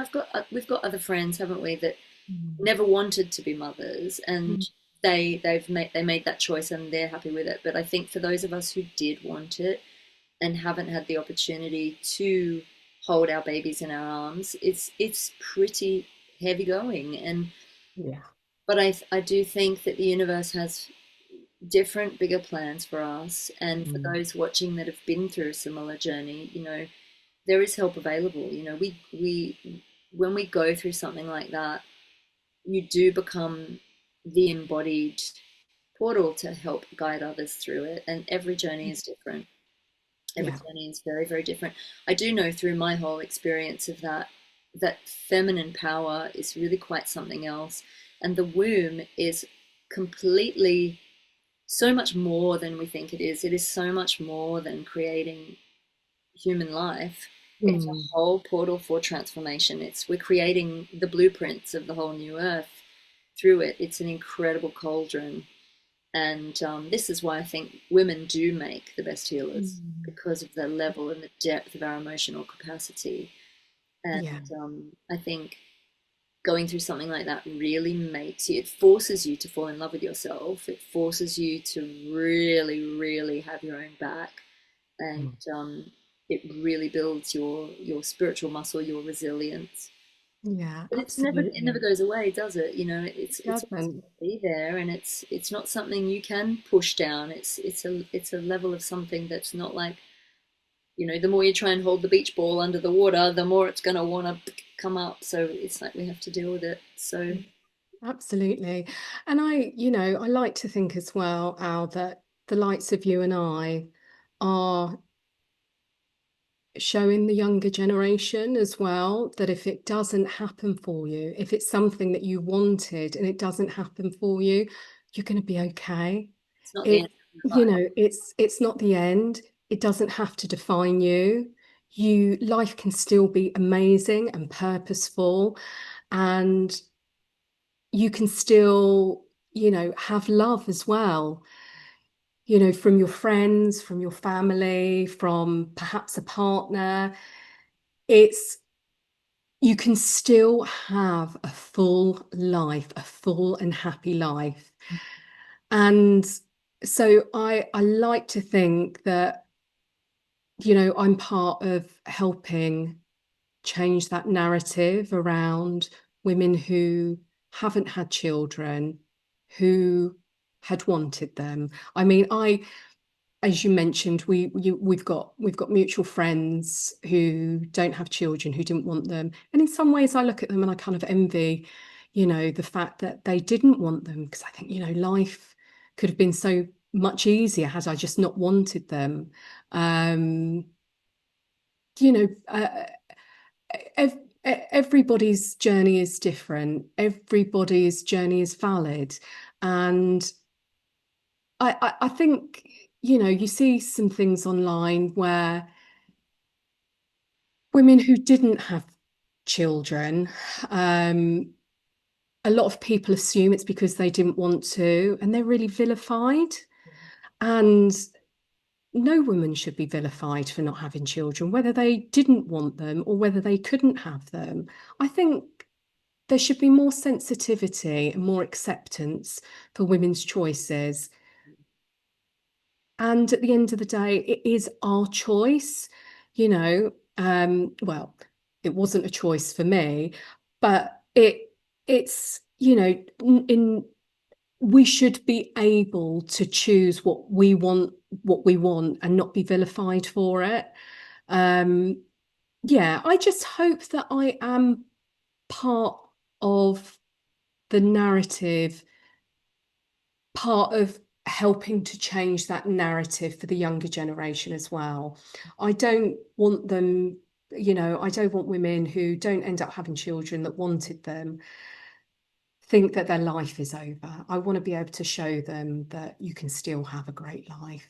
we've got other friends, haven't we, that Mm. never wanted to be mothers, and Mm. they made that choice and they're happy with it. But I think for those of us who did want it and haven't had the opportunity to hold our babies in our arms, it's pretty heavy going. And Yeah. but I do think that the universe has different, bigger plans for us. And for Mm. those watching that have been through a similar journey, there is help available. We when we go through something like that, you do become the embodied portal to help guide others through it. And every journey is different. Every Yeah. journey is very, very different. I do know through my whole experience of that feminine power is really quite something else. And the womb is completely so much more than we think it is. It is so much more than creating human life. It's a Mm. whole portal for transformation. We're creating the blueprints of the whole new earth through it. It's an incredible cauldron. And this is why I think women do make the best healers, Mm. because of the level and the depth of our emotional capacity. And Yeah. I think going through something like that really makes you, it forces you to fall in love with yourself. It forces you to really, really have your own back. And Mm. it really builds your spiritual muscle, your resilience. Yeah, But it never absolutely. goes away, does it? It It's always doesn't. going to be there, and it's not something you can push down. It's a level of something that's not like, the more you try and hold the beach ball under the water, the more it's going to want to come up. So it's like we have to deal with it. So Absolutely. And I like to think as well, Al, that the likes of you and I are showing the younger generation as well that if it doesn't happen for you, if it's something that you wanted and it doesn't happen for you, you're going to be okay. it's not the end It, of your life. it's not the end. It doesn't have to define you. Life can still be amazing and purposeful, and you can still, have love as well, from your friends, from your family, from perhaps a partner. It's You can still have a full life, a full and happy life. And so I like to think that, I'm part of helping change that narrative around women who haven't had children, who had wanted them. I mean, as you mentioned, we've got mutual friends who don't have children, who didn't want them. And in some ways I look at them and I kind of envy, the fact that they didn't want them, because I think, life could have been so much easier had I just not wanted them. Um, you know, ev- everybody's journey is different. Everybody's journey is valid. And I think, you see some things online where women who didn't have children, um, a lot of people assume it's because they didn't want to, and they're really vilified. And no woman should be vilified for not having children, whether they didn't want them or whether they couldn't have them. I think there should be more sensitivity and more acceptance for women's choices. And at the end of the day, it is our choice, well. it wasn't a choice for me, but it's, in we should be able to choose what we want and not be vilified for it. Um, yeah, I just hope that I am part of the narrative, part of helping to change that narrative for the younger generation as well. I don't want them, I don't want women who don't end up having children that wanted them think that their life is over. I want to be able to show them that you can still have a great life.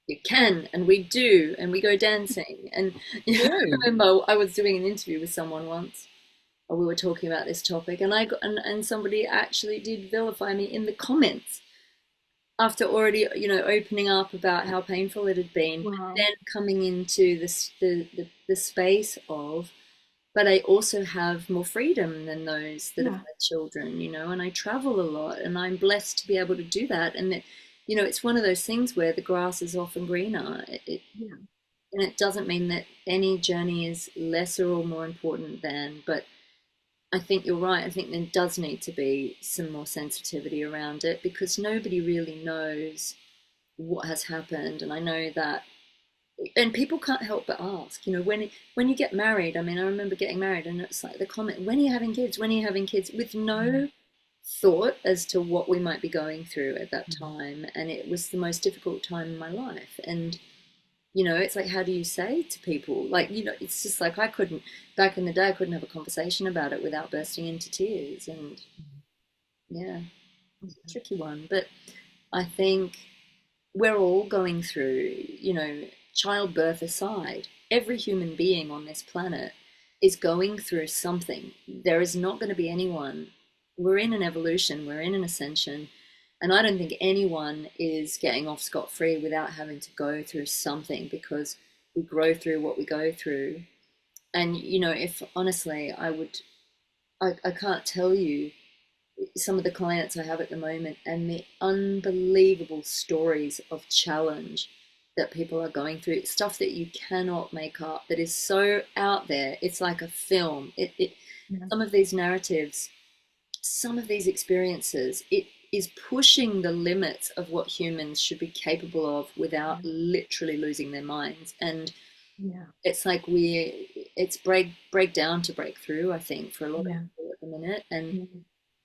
You can, and we do, and we go dancing. And I Do. remember I was doing an interview with someone once, or we were talking about this topic, and I got and somebody actually did vilify me in the comments after already, opening up about how painful it had been, Wow. then coming into this the space of, but I also have more freedom than those that have Yeah. had children, and I travel a lot, and I'm blessed to be able to do that. And it's one of those things where the grass is often greener. Yeah. And it doesn't mean that any journey is lesser or more important than, but I think you're right. I think there does need to be some more sensitivity around it because nobody really knows what has happened. And I know that, and people can't help but ask, when you get married. I mean, I remember getting married, and it's like the comment, "When are you having kids? When are you having kids?" With no thought as to what we might be going through at that time, and it was the most difficult time in my life. And it's like, how do you say to people, like, it's just like I couldn't, back in the day, I couldn't have a conversation about it without bursting into tears. And yeah, it's a tricky one. But I think we're all going through, childbirth aside, every human being on this planet is going through something. There is not going to be anyone. We're in an evolution, we're in an ascension, and I don't think anyone is getting off scot-free without having to go through something because we grow through what we go through. And, if honestly, I can't tell you some of the clients I have at the moment and the unbelievable stories of challenge that people are going through, stuff that you cannot make up, that is so out there. It's like a film. Yeah. Some of these narratives, some of these experiences, it is pushing the limits of what humans should be capable of without literally losing their minds. And Yeah. it's like it's break down to break through, I think, for a lot of Yeah. people at the minute. And Yeah.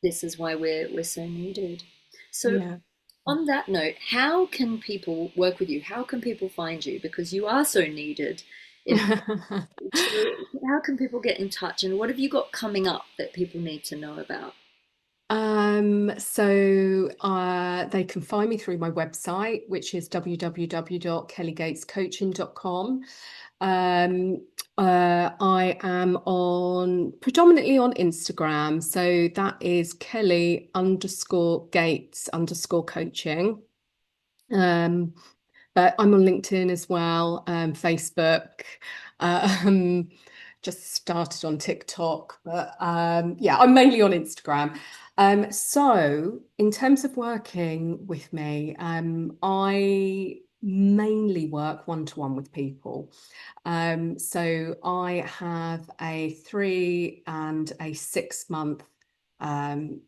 this is why we're so needed. So Yeah. on that note, how can people work with you? How can people find you? Because you are so needed in, so how can people get in touch, and what have you got coming up that people need to know about? They can find me through my website, which is www.kellygatescoaching.com. Um, I am predominantly on Instagram. So that is Kelly_Gates_coaching. Um, but I'm on LinkedIn as well, Facebook. Um, just started on TikTok, but yeah, I'm mainly on Instagram. So in terms of working with me, I mainly work one-to-one with people. So I have a 3 and a 6 month um,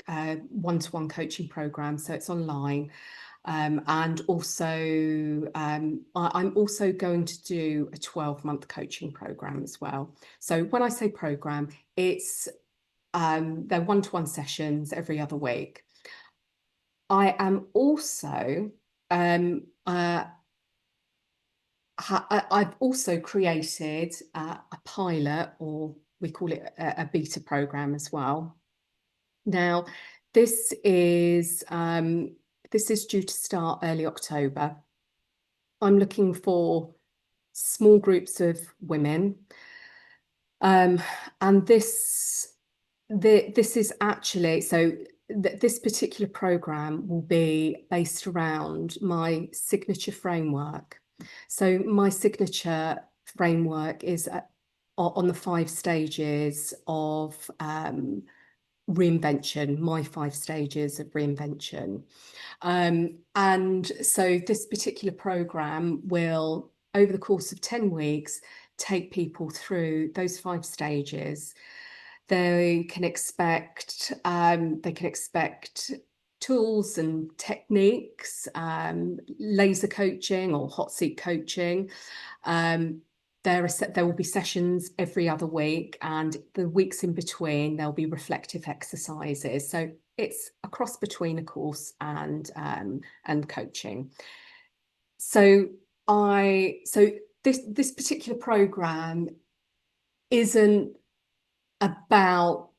one-to-one coaching program. So it's online. And also, I'm also going to do a 12-month coaching program as well. So when I say program, they're one-to-one sessions every other week. I am also I've also created a pilot, or we call it a beta program as well. Now, this is um, this is due to start early October. I'm looking for small groups of women, um, and this is actually so. This particular program will be based around my signature framework. So my signature framework is on the 5 stages of reinvention, my 5 stages of reinvention. And so this particular program will, over the course of 10 weeks, take people through those 5 stages. They can expect tools and techniques, laser coaching or hot seat coaching. There will be sessions every other week, and the weeks in between there'll be reflective exercises. So it's a cross between a course and coaching. So this particular program isn't about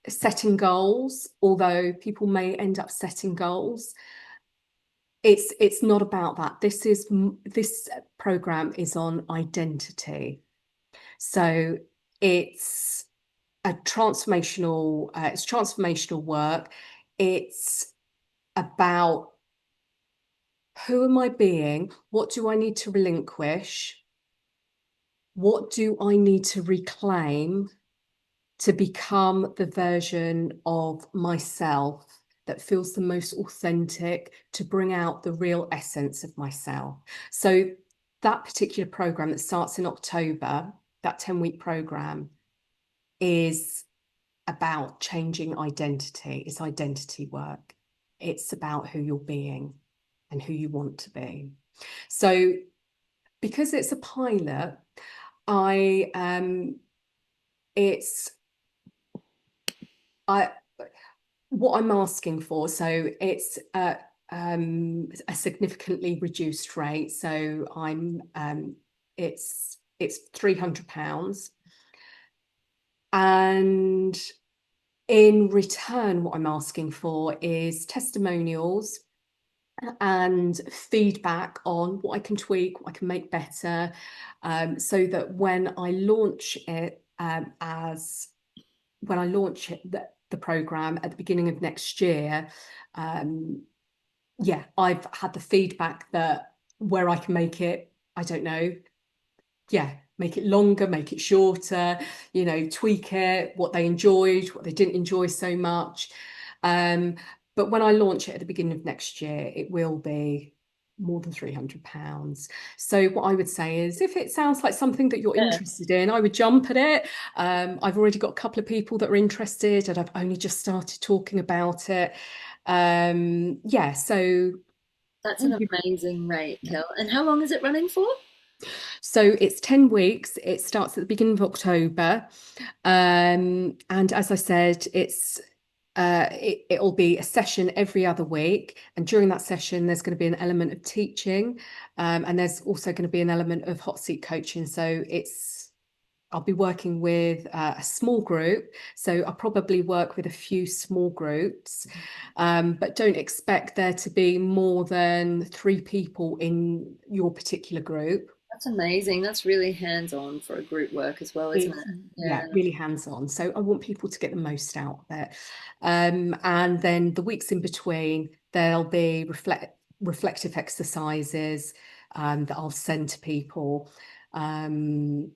setting goals, although people may end up setting goals. It's not about that. This program is on identity. So it's it's transformational work. It's about, who am I being? What do I need to relinquish? What do I need to reclaim to become the version of myself that feels the most authentic, to bring out the real essence of myself? So that particular program that starts in October, that 10-week program, is about changing identity. It's identity work. It's about who you're being and who you want to be. So because it's a pilot, I it's I what I'm asking for. So it's a significantly reduced rate. So it's £300, and in return, what I'm asking for is testimonials and feedback on what I can tweak, what I can make better, so that when I launch it, the program at the beginning of next year, I've had the feedback that where I can make it, I don't know, make it longer, make it shorter, tweak it, what they enjoyed, what they didn't enjoy so much. But when I launch it at the beginning of next year, it will be more than £300. So what I would say is, if it sounds like something that you're interested in, I would jump at it. I've already got a couple of people that are interested, and I've only just started talking about it. So That's an amazing rate, Kel. And how long is it running for? So it's 10 weeks. It starts at the beginning of October. And as I said, it'll be a session every other week. And during that session, there's going to be an element of teaching. And there's also going to be an element of hot seat coaching. So I'll be working with a small group. So I'll probably work with a few small groups, but don't expect there to be more than 3 people in your particular group. That's amazing. That's really hands-on for a group work as well, isn't it? Yeah, really hands-on. So I want people to get the most out of it. And then the weeks in between, there'll be reflective exercises that I'll send to people. So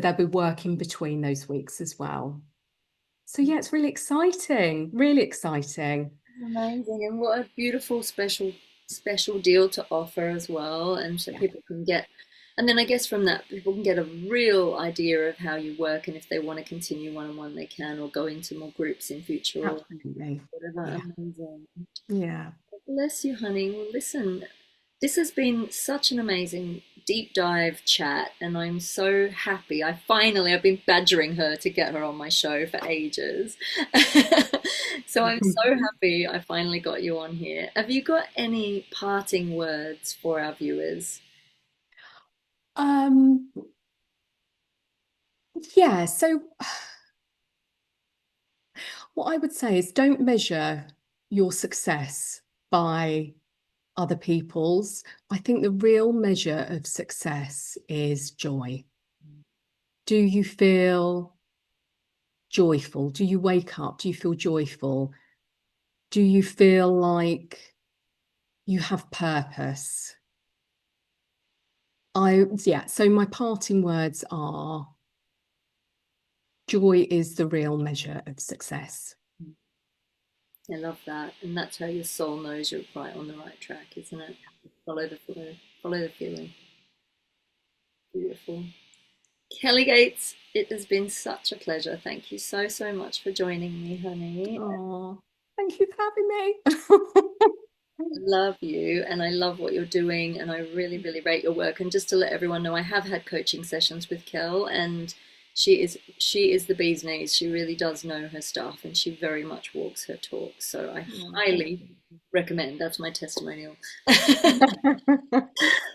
they'll be working between those weeks as well. So yeah, it's really exciting, really exciting. Amazing. And what a beautiful special deal to offer as well. And so people can get, and then I guess from that people can get a real idea of how you work, and if they want to continue one-on-one they can, or go into more groups in future or Absolutely. whatever. Yeah. Amazing. Yeah. Bless you, honey. Well, listen, this has been such an amazing deep dive chat, and I'm so happy. I've been badgering her to get her on my show for ages. So I'm so happy I finally got you on here. Have you got any parting words for our viewers? Um, yeah, so what I would say is, don't measure your success by other people's. I think the real measure of success is joy. Do you feel joyful? Do you wake up? Do you feel joyful? Do you feel like you have purpose? So my parting words are, joy is the real measure of success. I love that. And that's how your soul knows you're right on the right track, isn't it? Follow the flow, follow the feeling. Beautiful. Kelly Gates, it has been such a pleasure. Thank you so, so much for joining me, honey. Oh, thank you for having me. I love you and I love what you're doing and I really, really rate your work. And just to let everyone know, I have had coaching sessions with Kel and she is the bee's knees. She really does know her stuff and she very much walks her talk. So I Oh, thank highly recommend. That's my testimonial. you. Thank you,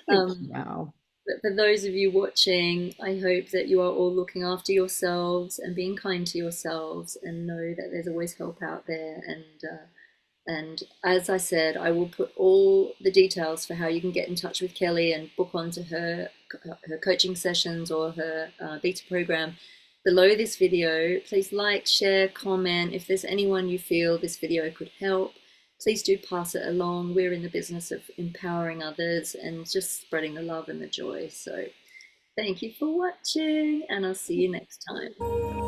Um, Mel. but for those of you watching, I hope that you are all looking after yourselves and being kind to yourselves and know that there's always help out there. And as I said, I will put all the details for how you can get in touch with Kelly and book onto her coaching sessions or her beta program below this video. Please like, share, comment. If there's anyone you feel this video could help, please do pass it along. We're in the business of empowering others and just spreading the love and the joy. So thank you for watching, and I'll see you next time.